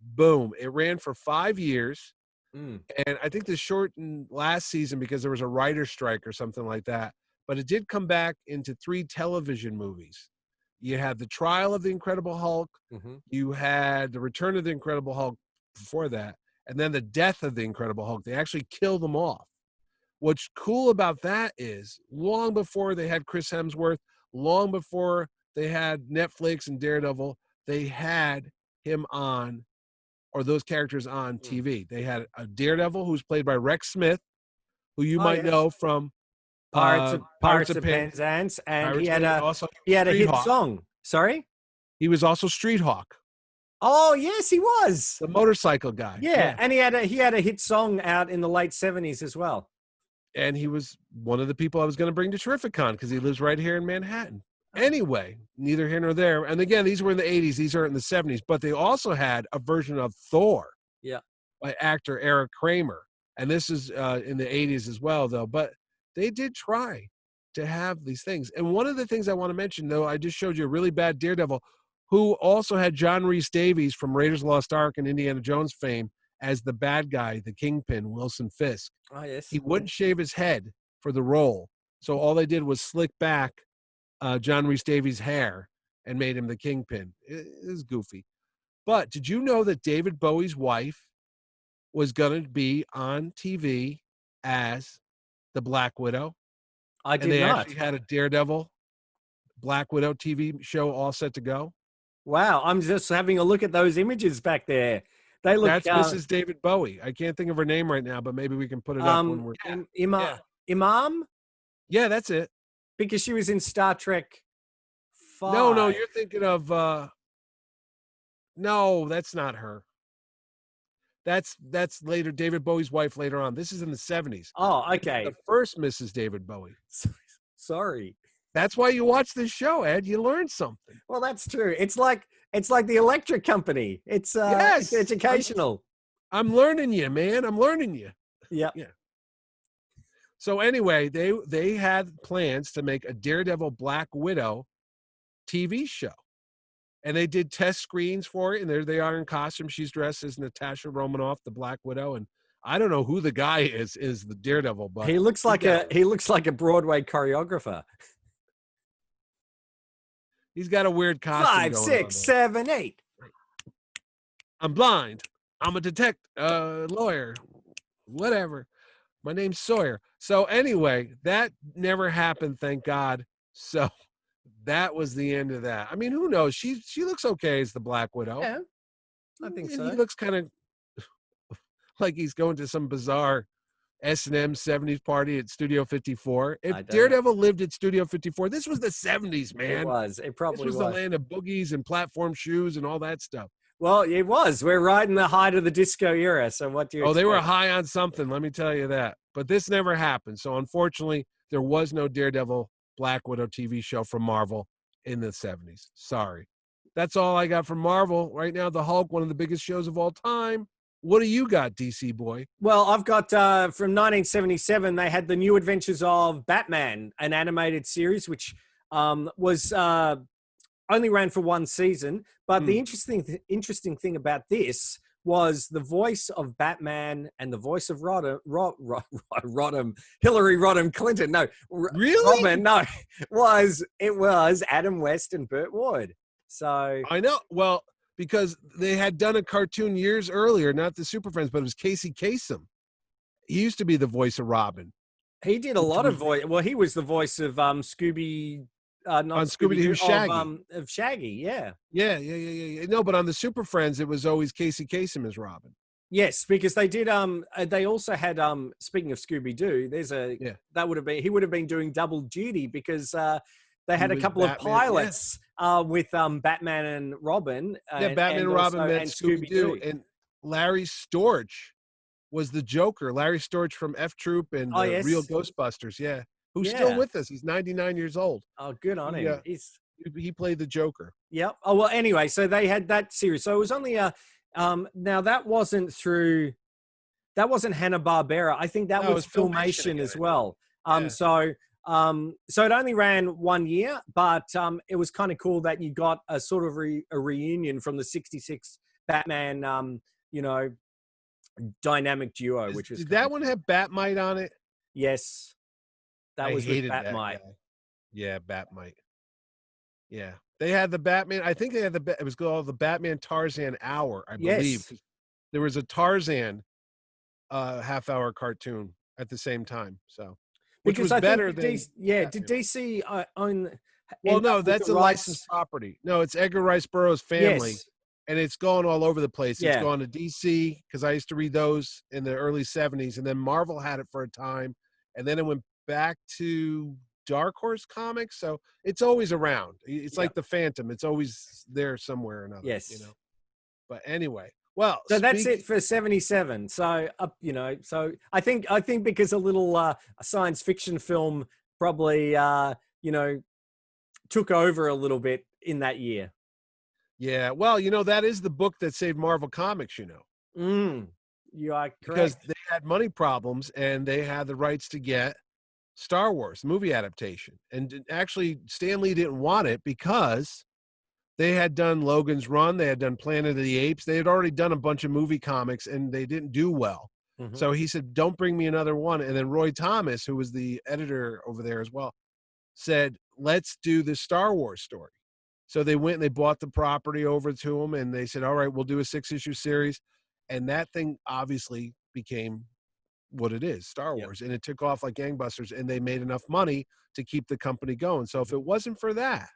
Boom. It ran for 5 years. Mm. And I think this shortened last season because there was a writer's strike or something like that. But it did come back into 3 television movies. You had the Trial of the Incredible Hulk. Mm-hmm. You had the Return of the Incredible Hulk before that, and then the Death of the Incredible Hulk. They actually killed them off. What's cool about that is long before they had Chris Hemsworth, long before they had Netflix and Daredevil, they had him on, or those characters on TV. They had a Daredevil who's played by Rex Smith, who you might know from Pirates of Penzance, Penzance, and Pirates he had also a hit Hawk. song. Sorry? He was also Street Hawk, Oh, yes, he was. the motorcycle guy. Yeah, and he had a hit song out in the late 70s as well. And he was one of the people I was going to bring to Terrificon because he lives right here in Manhattan. Anyway, neither here nor there. And again, these were in the 80s. These are in the 70s. But they also had a version of Thor by actor Eric Kramer. And this is in the 80s as well, though. But they did try to have these things. And one of the things I want to mention, though, I just showed you a really bad Daredevil who also had John Rhys Davies from Raiders of the Lost Ark and Indiana Jones fame as the bad guy, the Kingpin, Wilson Fisk. Oh, yes. He wouldn't shave his head for the role. So all they did was slick back John Rhys Davies' hair and made him the Kingpin. It is goofy. But did you know that David Bowie's wife was going to be on TV as the Black Widow? I did and they not. actually had a Daredevil Black Widow TV show all set to go. Wow, I'm just having a look at those images back there. They look. That's Mrs. David Bowie. I can't think of her name right now, but maybe we can put it up when we're. Imam? Yeah, that's it. Because she was in Star Trek 5. No, you're thinking of. No, that's not her. That's later. David Bowie's wife later on. This is in the 70s. Oh, okay. The first Mrs. David Bowie. Sorry. That's why you watch this show, Ed. You learn something. Well, that's true. It's like the Electric Company. It's yes, it's educational. I'm learning you, man. I'm learning you. Yeah. So anyway, they had plans to make a Daredevil Black Widow TV show. And they did test screens for it, and there they are in costume. She's dressed as Natasha Romanoff, the Black Widow, and I don't know who the guy is the Daredevil, but he looks like a Broadway choreographer. He's got a weird costume. 5, 6, 7, 8. I'm blind. I'm a lawyer, whatever. My name's Sawyer. So anyway, that never happened, thank God. So that was the end of that. I mean, who knows? She looks okay as the Black Widow. Yeah, I think so. He looks kind of like he's going to some bizarre S&M 70s party at Studio 54. If Daredevil lived at Studio 54, this was the 70s, man. It was. It probably was. This was the land of boogies and platform shoes and all that stuff. Well, it was. We're right in the height of the disco era. So what do you expect? They were high on something, let me tell you that. But this never happened. So unfortunately, there was no Daredevil Black Widow TV show from Marvel in the 70s. Sorry. That's all I got from Marvel. Right now, the Hulk, one of the biggest shows of all time. What do you got, DC boy? Well, I've got from 1977, they had the New Adventures of Batman, an animated series, which was only ran for one season. But the interesting thing about this was the voice of Batman and the voice of Hillary Rodham Clinton. No, really? Robin, no, it was Adam West and Burt Ward. So I know. Well, because they had done a cartoon years earlier, not the Super Friends, but it was Casey Kasem. He used to be the voice of Robin. He did a lot of voice. Well, he was the voice of Scooby. On Scooby-Doo, Shaggy. Of Shaggy, yeah. Yeah. No, but on the Super Friends, it was always Casey Kasem as Robin. Yes, because they did. They also had. Speaking of Scooby-Doo, he would have been doing double duty because they had a couple of pilots with Batman and Robin. Batman and Robin met Scooby-Doo, and Larry Storch was the Joker. Larry Storch from F Troop and Real Ghostbusters. Yeah. Who's still with us. He's 99 years old. Oh, good on him. He played the Joker. Yep. Oh, well, anyway, so they had that series. So it was only now that wasn't Hanna-Barbera. I think that was Filmation as well. So it only ran 1 year, but it was kind of cool that you got a sort of a reunion from the 66 Batman, dynamic duo, which was Did that one have Batmite on it? yes, that I was with hated that Batmite. guy. Yeah, Batmite. Yeah, they had the Batman. I think they had it was called the Batman Tarzan Hour, I believe. Yes, There was a Tarzan half-hour cartoon at the same time, so which because was I think better than did Batman. DC own? Well, end no, up with that's the a rights? licensed property. No, it's Edgar Rice Burroughs' family, Yes, and it's gone all over the place. It's yeah. gone to DC because I used to read those in the early '70s, and then Marvel had it for a time, and then it went back to Dark Horse Comics. So it's always around. It's like the Phantom. It's always there somewhere or another. Yes. You know. But anyway, well, So that's it for 77. So you know, so I think because a little science fiction film probably you know, took over a little bit in that year. Yeah, well, you know, that is the book that saved Marvel Comics, you know. You are correct. Because they had money problems and they had the rights to get Star Wars movie adaptation. And actually, Stan Lee didn't want it because they had done Logan's Run, they had done Planet of the Apes, they had already done a bunch of movie comics and they didn't do well. So he said, don't bring me another one. And then Roy Thomas, who was the editor over there as well, said, let's do the Star Wars story. So they went and they bought the property over to him and they said, all right, we'll do a 6-issue series. And that thing obviously became what it is, Star Wars. And it took off like gangbusters and they made enough money to keep the company going. So if it wasn't for that,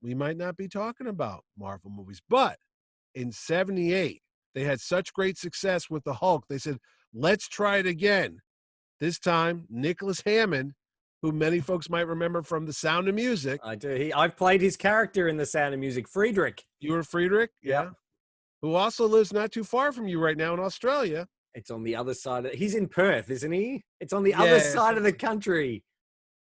we might not be talking about Marvel movies. But in 78, they had such great success with the Hulk. They said, let's try it again. This time, Nicholas Hammond, who many folks might remember from The Sound of Music. I do. I've played his character in The Sound of Music, Friedrich. You were Friedrich? Yeah. Who also lives not too far from you right now in Australia. It's on the other side. He's in Perth, isn't he? It's on the other side of the country.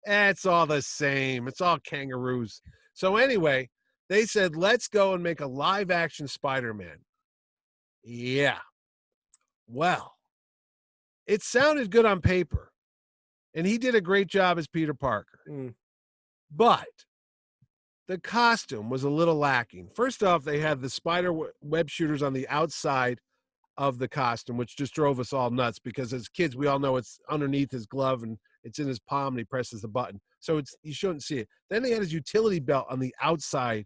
It's all the same. It's all kangaroos. So anyway, they said, let's go and make a live action Spider-Man. Yeah. Well, it sounded good on paper. And he did a great job as Peter Parker. But the costume was a little lacking. First off, they had the spider web shooters on the outside of the costume, which just drove us all nuts because as kids, we all know it's underneath his glove and it's in his palm and he presses the button. So you shouldn't see it. Then they had his utility belt on the outside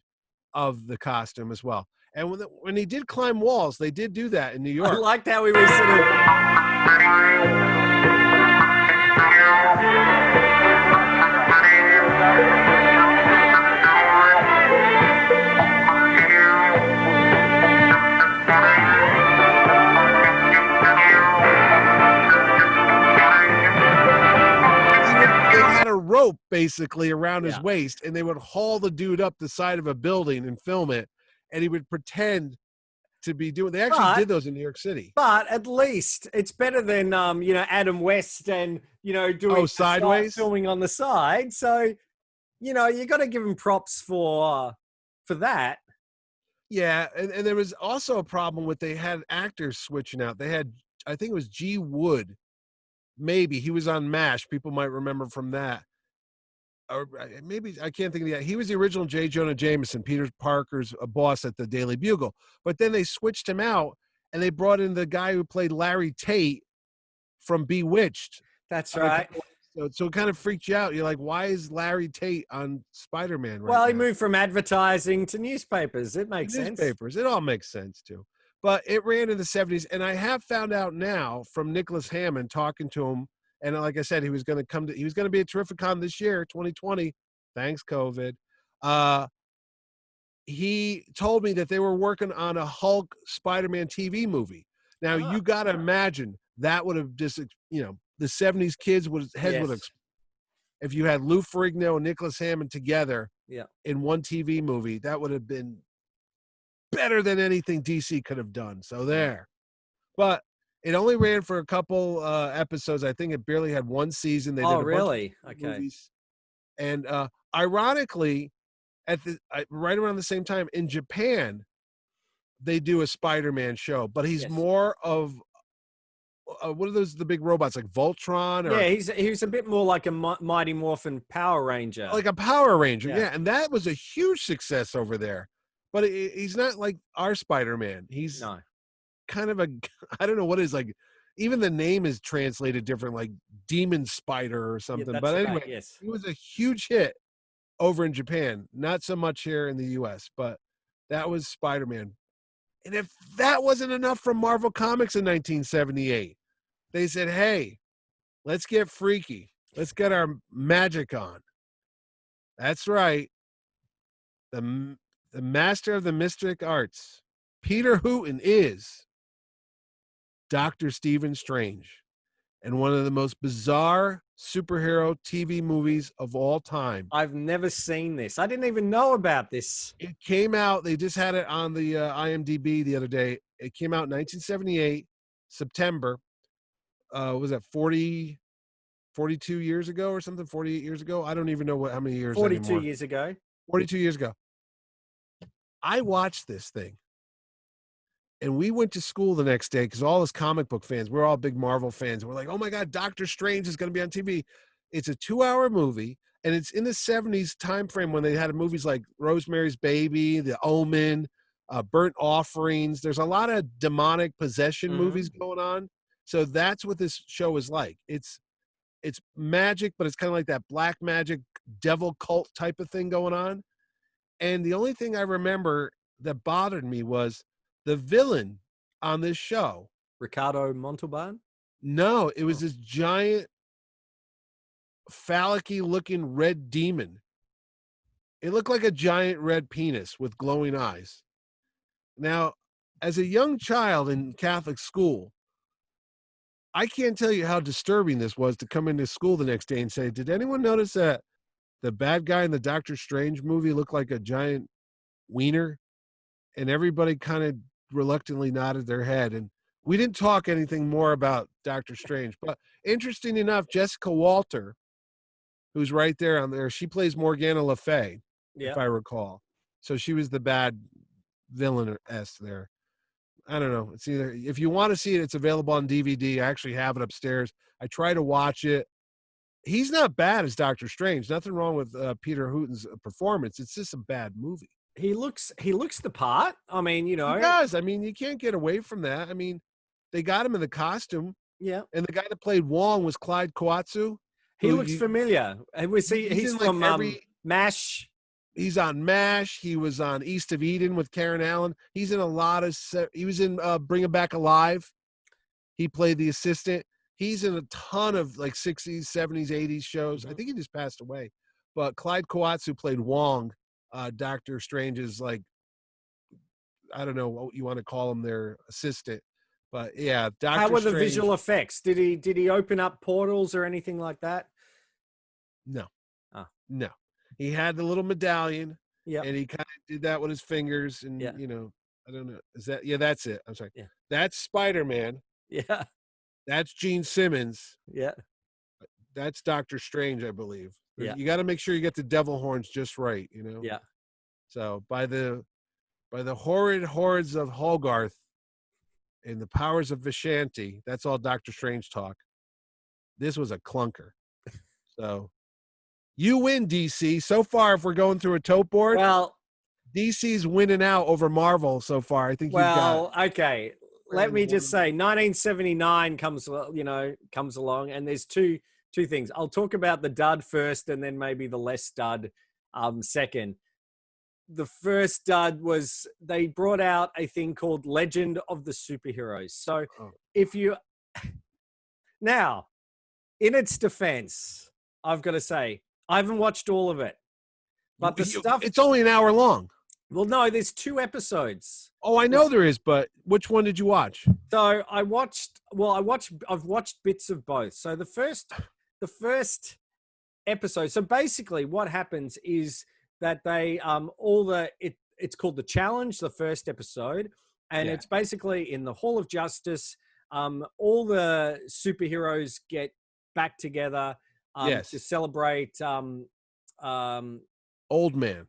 of the costume as well. And when he did climb walls, they did do that in New York. I liked how he was sort of... rope basically around his waist and they would haul the dude up the side of a building and film it and he would pretend to be doing they actually did those in New York City. But at least it's better than you know, Adam West and you know, doing sideways filming on the side. So you know, you got to give him props for that. Yeah, and there was also a problem with they had actors switching out. They had, I think it was G. Wood. Maybe he was on MASH. People might remember from that. Or maybe I can't think of that. He was the original J. Jonah Jameson, Peter Parker's boss at the Daily Bugle. But then they switched him out and they brought in the guy who played Larry Tate from Bewitched. That's right. So it kind of freaked you out. You're like, why is Larry Tate on Spider-Man right now? Well, he now? moved from advertising to newspapers. It makes sense. Newspapers. It all makes sense too. But it ran in the 70s. And I have found out now from Nicholas Hammond talking to him. And like I said, he was going to be at Terrificon this year, 2020. Thanks, COVID. He told me that they were working on a Hulk Spider-Man TV movie. Now, you got to imagine that would have just, you know, the 70s kids would have, if you had Lou Ferrigno and Nicholas Hammond together in one TV movie, that would have been better than anything DC could have done. So there. But it only ran for a couple episodes. I think it barely had one season. They did a really? Bunch of movies. And ironically, right around the same time in Japan, they do a Spider-Man show, but he's more of what are those, the big robots like Voltron? Or, he's a bit more like a Mighty Morphin Power Ranger. Like a Power Ranger, and that was a huge success over there. But he's not like our Spider-Man. He's kind of a, I don't know what is like, even the name is translated different, like Demon Spider or something. But anyway, yes. it was a huge hit over in Japan, not so much here in the US, but that was Spider-Man. And if that wasn't enough from Marvel Comics in 1978, they said, hey, let's get freaky. Let's get our magic on. That's right. The master of the mystic arts, Peter Hooton, is Dr. Stephen Strange, and one of the most bizarre superhero TV movies of all time. I've never seen this. I didn't even know about this. It came out, they just had it on the IMDb the other day. It came out in 1978, September. Was that 42 years ago or something? 48 years ago? I don't even know how many years 42 anymore. years ago. 42 years ago. I watched this thing. And we went to school the next day because all us comic book fans, we're all big Marvel fans. We're like, oh my God, Doctor Strange is going to be on TV. It's a 2-hour movie, and it's in the 70s time frame when they had movies like Rosemary's Baby, The Omen, Burnt Offerings. There's a lot of demonic possession movies going on. So that's what this show is like. It's magic, but it's kind of like that black magic devil cult type of thing going on. And the only thing I remember that bothered me was the villain on this show. Ricardo Montalban? No, it was this giant phallic-y looking red demon. It looked like a giant red penis with glowing eyes. Now, as a young child in Catholic school, I can't tell you how disturbing this was to come into school the next day and say, did anyone notice that the bad guy in the Doctor Strange movie looked like a giant wiener? And everybody kind of reluctantly nodded their head. And we didn't talk anything more about Doctor Strange. But interesting enough, Jessica Walter, who's right there on there, she plays Morgana Le Fay, if I recall. So she was the bad villainess there. I don't know. It's either, if you want to see it, it's available on DVD. I actually have it upstairs. I try to watch it. He's not bad as Doctor Strange. Nothing wrong with Peter Hooton's performance. It's just a bad movie. He looks the part. I mean, you know. He does. I mean, you can't get away from that. I mean, they got him in the costume. Yeah. And the guy that played Wong was Clyde Koatsu. He looks familiar. He's from like MASH. He's on MASH. He was on East of Eden with Karen Allen. He's in a lot of, he was in Bring Him Back Alive. He played the assistant. He's in a ton of like 60s, 70s, 80s shows. I think he just passed away. But Clyde Koatsu played Wong, Doctor Strange's, like, I don't know what you want to call him, their assistant. But yeah, Doctor How were the Strange, visual effects? Did he open up portals or anything like that? No. Oh. No. He had the little medallion. Yeah. And he kind of did that with his fingers. And, you know, I don't know. Is that, yeah, that's it. I'm sorry. Yeah. That's Spider-Man. Yeah. That's Gene Simmons. Yeah. That's Doctor Strange, I believe. Yeah. You got to make sure you get the devil horns just right, you know? Yeah. So by the horrid hordes of Hogarth and the powers of Vishanti, that's all Doctor Strange talk. This was a clunker. So you win, DC. So far, if we're going through a tote board, well, DC's winning out over Marvel so far. I think you've got. Okay. Let me just say 1979 comes along, and there's two things. I'll talk about the dud first and then maybe the less dud second. The first dud was they brought out a thing called Legend of the Superheroes. So if you now, in its defense, I've got to say, I haven't watched all of it, but the stuff, it's only an hour long. Well, no, there's 2 episodes. Oh, I know there is, but which one did you watch? So I've watched bits of both. So the first episode. So basically what happens is that they, it's called The Challenge, the first episode. And it's basically in the Hall of Justice. All the superheroes get back together to celebrate Old Man.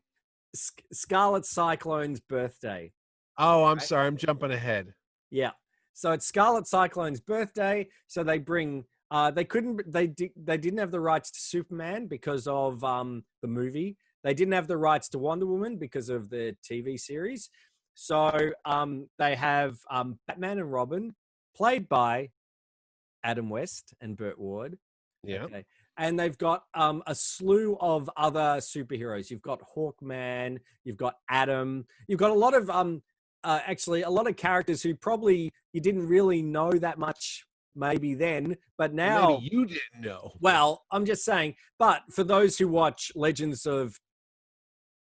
Scarlet Cyclone's birthday. Oh, I'm sorry. I'm jumping ahead. Yeah. So it's Scarlet Cyclone's birthday. So they bring, they didn't have the rights to Superman because of the movie. They didn't have the rights to Wonder Woman because of the TV series. So they have Batman and Robin, played by Adam West and Burt Ward. Yeah. Okay. And they've got a slew of other superheroes. You've got Hawkman, you've got Adam, you've got a lot of actually a lot of characters who probably you didn't really know that much maybe then, but now maybe you didn't know. Well, I'm just saying, but for those who watch Legends of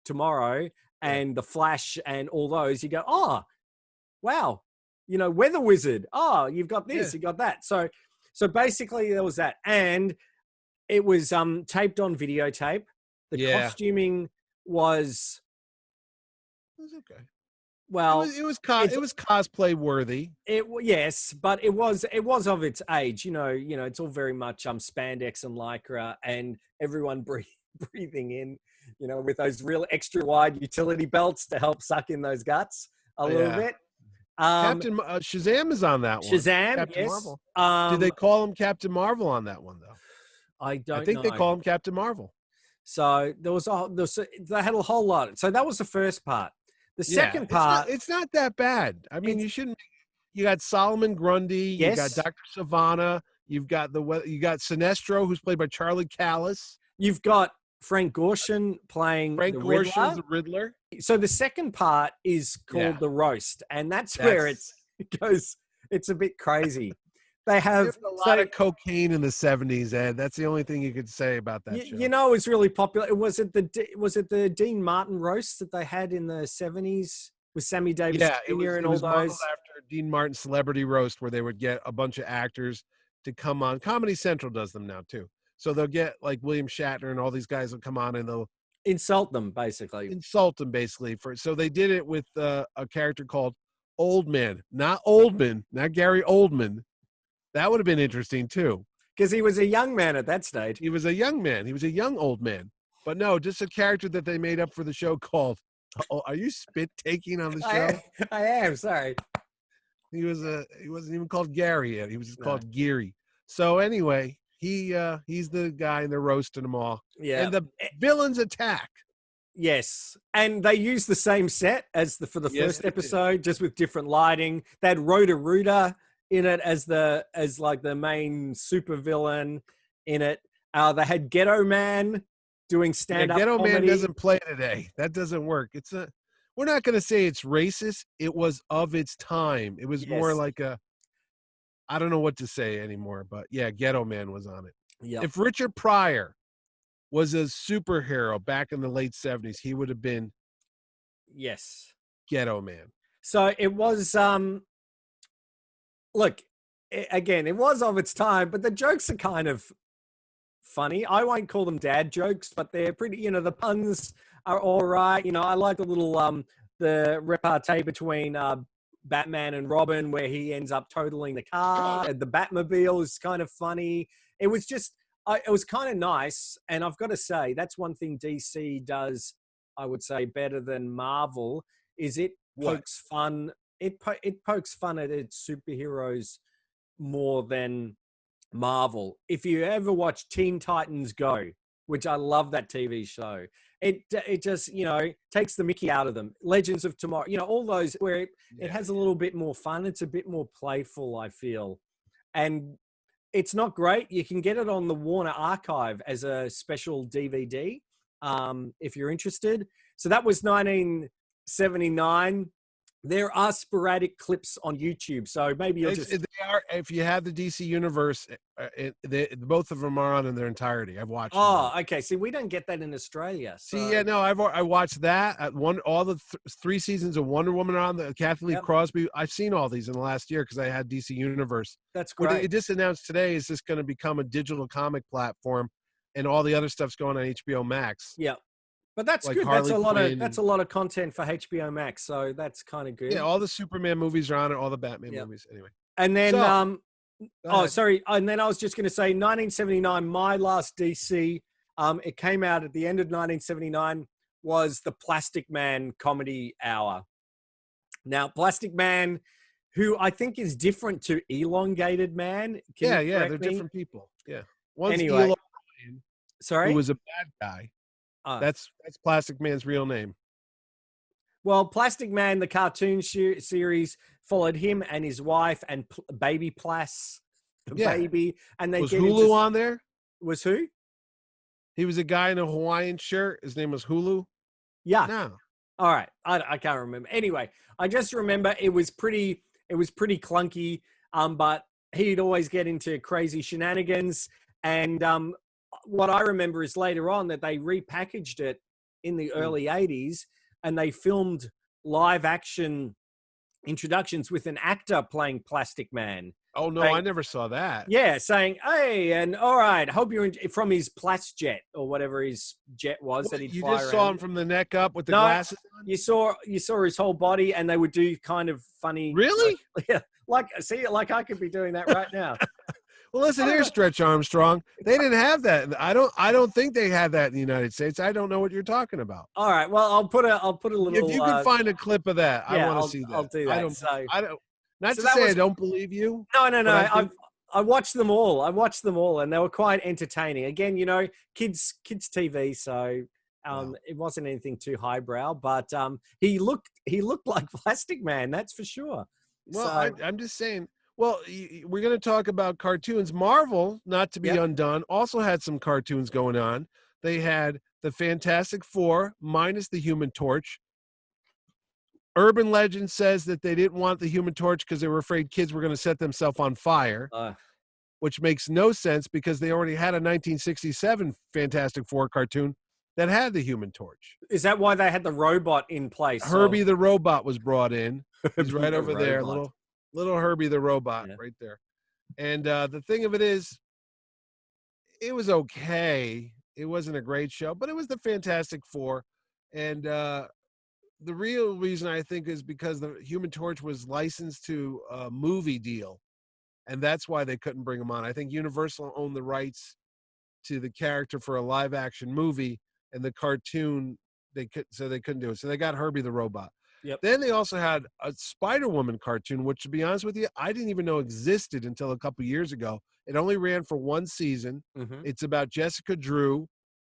Tomorrow and The Flash and all those, you go, oh, wow, you know, Weather Wizard. Oh, you've got this, you got that. So basically there was that. And it was taped on videotape. The costuming was okay. Well, it was cosplay worthy. Yes, but it was of its age. You know, it's all very much spandex and lycra, and everyone breathing in. You know, with those real extra wide utility belts to help suck in those guts a little bit. Captain Shazam is on that one. Shazam, Captain yes. Marvel. Did they call him Captain Marvel on that one though? I think know. They call him Captain Marvel. So they had a whole lot. So that was the first part. The second part, it's not that bad. I mean, you shouldn't. You got Solomon Grundy. You got Dr. Savannah. You've got Sinestro, who's played by Charlie Callis. You've got Frank Gorshin playing the Riddler. So the second part is called The Roast, and that's where it goes. It's a bit crazy. They have a lot of cocaine in the 70s, Ed. That's the only thing you could say about that show. You know, it was really popular. Was it the Dean Martin roast that they had in the 70s with Sammy Davis Jr. and all those? After Dean Martin's Celebrity Roast, where they would get a bunch of actors to come on. Comedy Central does them now too. So they'll get like William Shatner and all these guys will come on and they'll insult them basically. So they did it with a character called Old Man, not Oldman, not Gary Oldman. That would have been interesting too. Because he was a young man at that stage. He was a young man. He was a young old man. But no, just a character that they made up for the show called, are you spit taking on the show? I am, sorry. He wasn't even called Gary yet. He was just called Geary. So anyway, he's the guy and they're roasting them all. Yeah. And the villains attack. Yes. And they used the same set as for the first episode, just with different lighting. They had Roto-Rooter in it as like the main super villain in it. They had Ghetto Man doing stand-up Ghetto comedy. Man doesn't play today. That doesn't work. We're not going to say it's racist. It was of its time. It was more like I don't know what to say anymore, but yeah, Ghetto Man was on it. Yep. If Richard Pryor was a superhero back in the late 70s, he would have been Ghetto Man. So it was look, again, it was of its time, but the jokes are kind of funny. I won't call them dad jokes, but they're pretty, the puns are all right. I like the little, the repartee between Batman and Robin where he ends up totaling the car. The Batmobile is kind of funny. It was just, it was kind of nice. And I've got to say, that's one thing DC does, I would say, better than Marvel, is it pokes fun. It pokes fun at its superheroes more than Marvel. If you ever watch Teen Titans Go, which I love that TV show, it just, takes the mickey out of them. Legends of Tomorrow, all those where it has a little bit more fun. It's a bit more playful, I feel. And it's not great. You can get it on the Warner Archive as a special DVD if you're interested. So that was 1979. There are sporadic clips on YouTube, so maybe you'll just... They are, if you have the DC Universe, both of them are on in their entirety. I've watched them. Okay. See, we don't get that in Australia. So... See, I watched that. All the 3 seasons of Wonder Woman are on, the Kathy Lee Crosby. I've seen all these in the last year because I had DC Universe. That's great. What they just announced today is just going to become a digital comic platform, and all the other stuff's going on HBO Max. Yeah. But that's good. That's a lot of content for HBO Max, so that's kind of good. Yeah, all the Superman movies are on it, all the Batman movies. Anyway. And then sorry. And then I was just going to say 1979, my last DC, it came out at the end of 1979, was the Plastic Man Comedy Hour. Now, Plastic Man, who I think is different to Elongated Man. They're different people. Yeah. One's anyway, who was a bad guy. That's Plastic Man's real name. Well, Plastic Man, the cartoon series, followed him and his wife and Baby Plas, the Yeah. baby, and they Was get Hulu into on there? was who? He was a guy in a Hawaiian shirt. His name was Hulu. Yeah. No. All right. I can't remember. Anyway, I just remember it was pretty clunky. But he'd always get into crazy shenanigans. And what I remember is later on that they repackaged it in the early 80s and they filmed live action introductions with an actor playing Plastic Man. Oh no, I never saw that. Yeah, saying, "Hey, and all right, hope you're from his Plas jet or whatever his jet was that he'd You fly just around. saw him from the neck up with the glasses on? You saw his whole body, and they would do kind of funny. Really? Yeah, like I could be doing that right now. Well, listen here, Stretch Armstrong. They didn't have that. I don't think they had that in the United States. I don't know what you're talking about. All right, well, I'll put a little. If you can find a clip of that, I want to see that. I'll do that. I don't. Not to say I don't believe you. No. I watched them all. And they were quite entertaining. Again, kids TV, so it wasn't anything too highbrow. But he looked like Plastic Man, that's for sure. Well, so, I'm just saying. Well, we're going to talk about cartoons. Marvel, not to be undone, also had some cartoons going on. They had the Fantastic Four minus the Human Torch. Urban legend says that they didn't want the Human Torch because they were afraid kids were going to set themselves on fire, which makes no sense because they already had a 1967 Fantastic Four cartoon that had the Human Torch. Is that why they had the robot in place? Herbie the robot was brought in. He's right over there, little Herbie the robot right there. And the thing of it is, it was okay. It wasn't a great show, but it was the Fantastic Four. And the real reason I think is because the Human Torch was licensed to a movie deal, and that's why they couldn't bring him on. I think Universal owned the rights to the character for a live action movie, and the cartoon they couldn't do it. So they got Herbie the robot. Yep. Then they also had a Spider-Woman cartoon, which, to be honest with you, I didn't even know existed until a couple years ago. It only ran for one season. Mm-hmm. It's about Jessica Drew,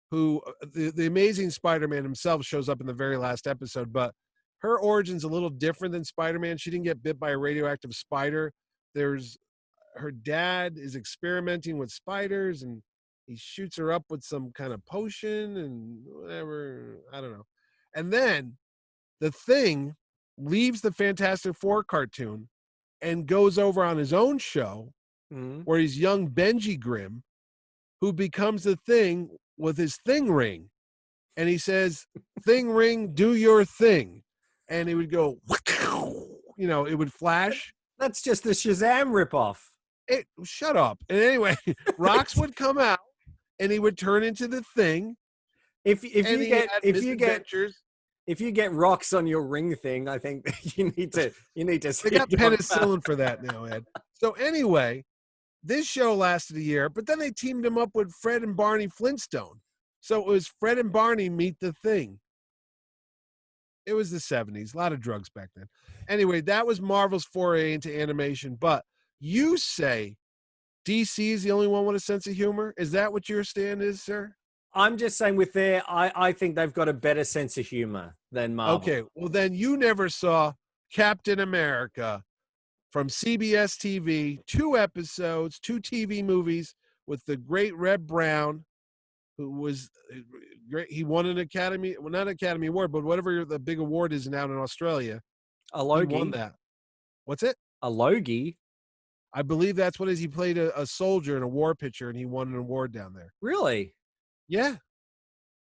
who the amazing Spider-Man himself shows up in the very last episode, but her origin's a little different than Spider-Man. She didn't get bit by a radioactive spider. Her dad is experimenting with spiders, and he shoots her up with some kind of potion and whatever. I don't know. And then the Thing leaves the Fantastic Four cartoon and goes over on his own show where he's young Benji Grimm, who becomes the Thing with his Thing ring. And he says, Thing ring, do your thing. And he would go, it would flash. That's just the Shazam ripoff. Shut up. And anyway, rocks would come out and he would turn into the Thing. If you get rocks on your ring thing, I think you need to. They got penicillin for that now, Ed. So anyway, this show lasted a year, but then they teamed him up with Fred and Barney Flintstone. So it was Fred and Barney meet the Thing. It was the 70s, a lot of drugs back then. Anyway, that was Marvel's foray into animation. But you say DC is the only one with a sense of humor? Is that what your stand is, sir? I'm just saying I think they've got a better sense of humor than Marvel. Okay, well then you never saw Captain America from CBS TV, 2 episodes, 2 TV movies with the great Red Brown, who was great. He won an Academy, well, not Academy Award, but whatever the big award is now in Australia. A Logie. He won that. What's it? A Logie. I believe that's what it is. He played a soldier in a war picture, and he won an award down there. Really? Yeah.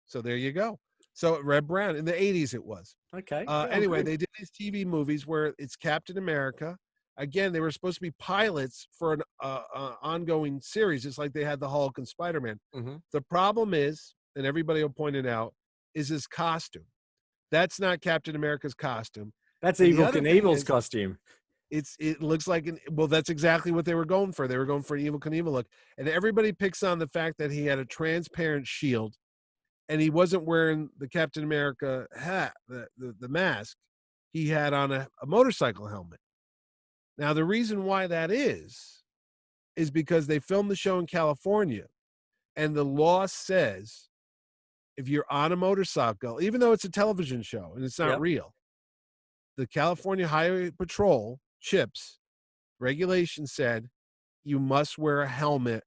So there you go. So Red Brown in the 80s it was. Okay. Anyway, they did these TV movies where it's Captain America. Again, they were supposed to be pilots for an ongoing series, just like they had the Hulk and Spider-Man. Mm-hmm. The problem is, and everybody will point it out, is his costume. That's not Captain America's costume. That's Evel Knievel's costume. It looks like that's exactly what they were going for. They were going for an Evel Knievel look. And everybody picks on the fact that he had a transparent shield and he wasn't wearing the Captain America hat, the mask. He had on a motorcycle helmet. Now, the reason why that is because they filmed the show in California, and the law says if you're on a motorcycle, even though it's a television show and it's not real, the California Highway Patrol chips regulation said you must wear a helmet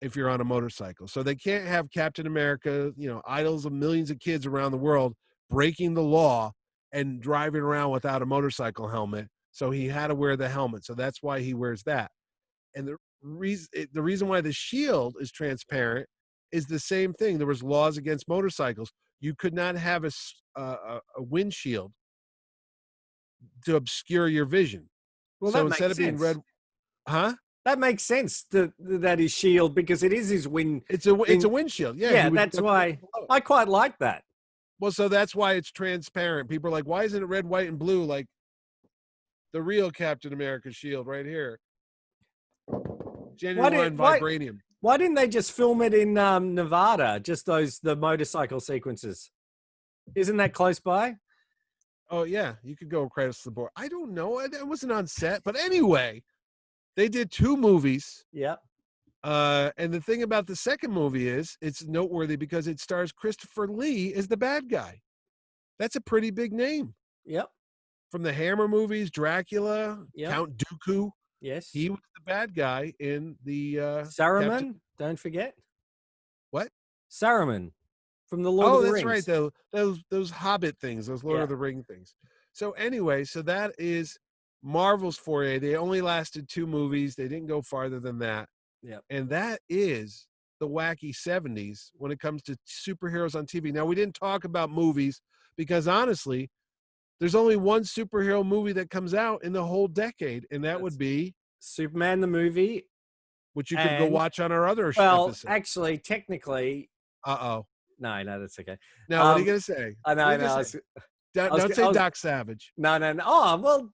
if you're on a motorcycle. So they can't have Captain America, idols of millions of kids around the world breaking the law and driving around without a motorcycle helmet. So he had to wear the helmet. So that's why he wears that. And the reason why the shield is transparent is the same thing. There was laws against motorcycles. You could not have a windshield to obscure your vision. Well, so that instead makes of being sense. red, That makes sense. That his shield, because it is his wind. it's a windshield. Yeah, Yeah, that's why I quite like that. Well, so that's why it's transparent. People are like, why isn't it red, white, and blue like the real Captain America shield right here? Genuine vibranium. Why didn't they just film it in Nevada? Just the motorcycle sequences. Isn't that close by? Oh yeah, you could go across the board. I don't know. I wasn't on set, but anyway, they did 2 movies. Yeah. And the thing about the second movie is it's noteworthy because it stars Christopher Lee as the bad guy. That's a pretty big name. Yep. From the Hammer movies, Dracula, Count Dooku. Yes. He was the bad guy in the Saruman, don't forget. What? Saruman from the Lord of the Rings. Oh, that's right. Those Hobbit things, those Lord of the Ring things. So anyway, so that is Marvel's foray. They only lasted 2 movies. They didn't go farther than that. Yeah. And that is the wacky 70s when it comes to superheroes on TV. Now, we didn't talk about movies because honestly, there's only one superhero movie that comes out in the whole decade, and that would be Superman the movie, which you could go watch on our other episode. Actually, technically. No, that's okay. Now, what are you going to say? I know. Don't say Doc Savage. No. Oh, well.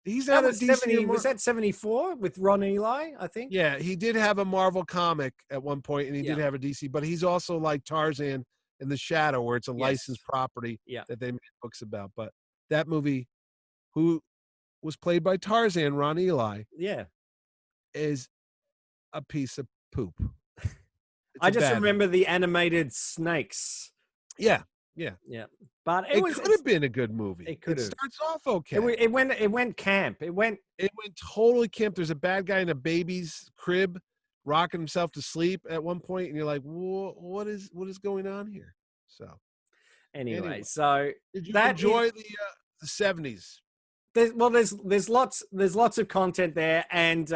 He's not a DC. Was that 74 with Ron Ely, I think? Yeah, he did have a Marvel comic at one point, and he did have a DC, but he's also like Tarzan in the Shadow, where it's a licensed property that they made books about. But that movie, who was played by Tarzan, Ron Ely, is a piece of poop. I just remember the animated snakes. Yeah. But it could have been a good movie. It could have. It starts off okay. It went camp. It went totally camp. There's a bad guy in a baby's crib rocking himself to sleep at one point, and you're like, what is going on here? So anyway, so did you enjoy the 70s? There's lots of content there, and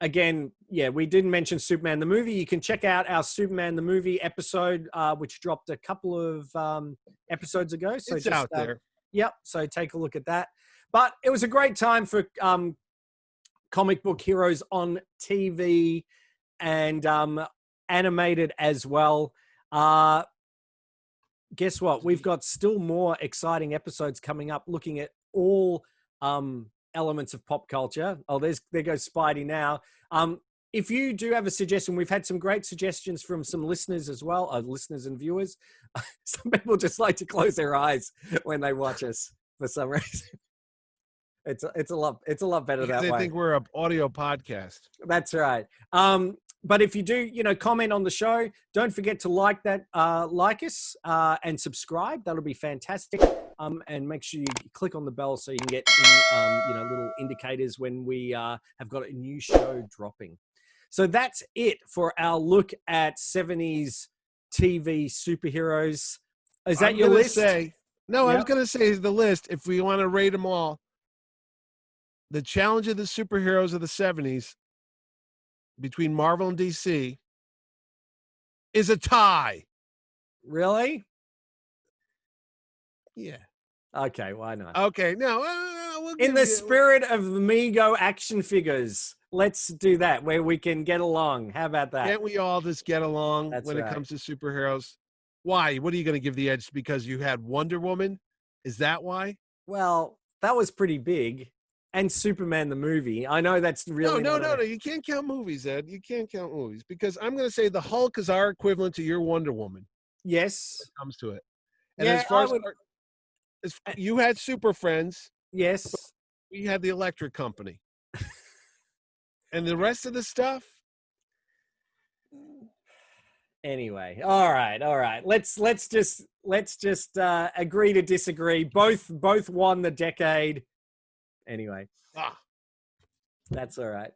again, we didn't mention Superman the movie. You can check out our Superman the movie episode, which dropped a couple of episodes ago. So it's out there. Yep. So take a look at that. But it was a great time for comic book heroes on TV and animated as well. Guess what? We've got still more exciting episodes coming up looking at all elements of pop culture. Oh, there goes Spidey now. If you do have a suggestion, we've had some great suggestions from some listeners as well, listeners and viewers. Some people just like to close their eyes when they watch us for some reason. It's a lot better that way. They think we're an audio podcast. That's right. But if you do, comment on the show, don't forget to like us and subscribe. That'll be fantastic. And make sure you click on the bell so you can get little indicators when we have got a new show dropping. So that's it for our look at 70s TV superheroes. Is that your list? I was going to say the list, if we want to rate them all. The challenge of the superheroes of the 70s between Marvel and DC is a tie. Really? Yeah. Okay, why not? Okay, no. In the spirit of Amigo action figures, let's do that where we can get along. How about that? Can't we all just get along it comes to superheroes? Why? What are you going to give the edge? Because you had Wonder Woman? Is that why? Well, that was pretty big. And Superman the movie. I know that's really No. You can't count movies, Ed. You can't count movies because I'm going to say the Hulk is our equivalent to your Wonder Woman. Yes. When it comes to it. And as far as you had Super Friends. Yes. We had the Electric Company. And the rest of the stuff, Anyway, all right. Let's just agree to disagree. Both won the decade. Anyway, that's all right.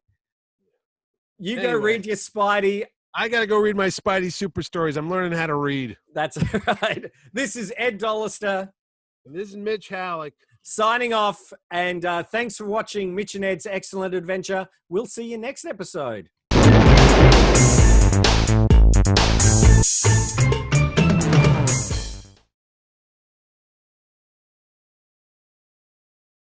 You go read your Spidey. I got to go read my Spidey super stories. I'm learning how to read. That's all right. This is Ed Dollister. And this is Mitch Halleck. Signing off. And thanks for watching Mitch and Ed's Excellent Adventure. We'll see you next episode.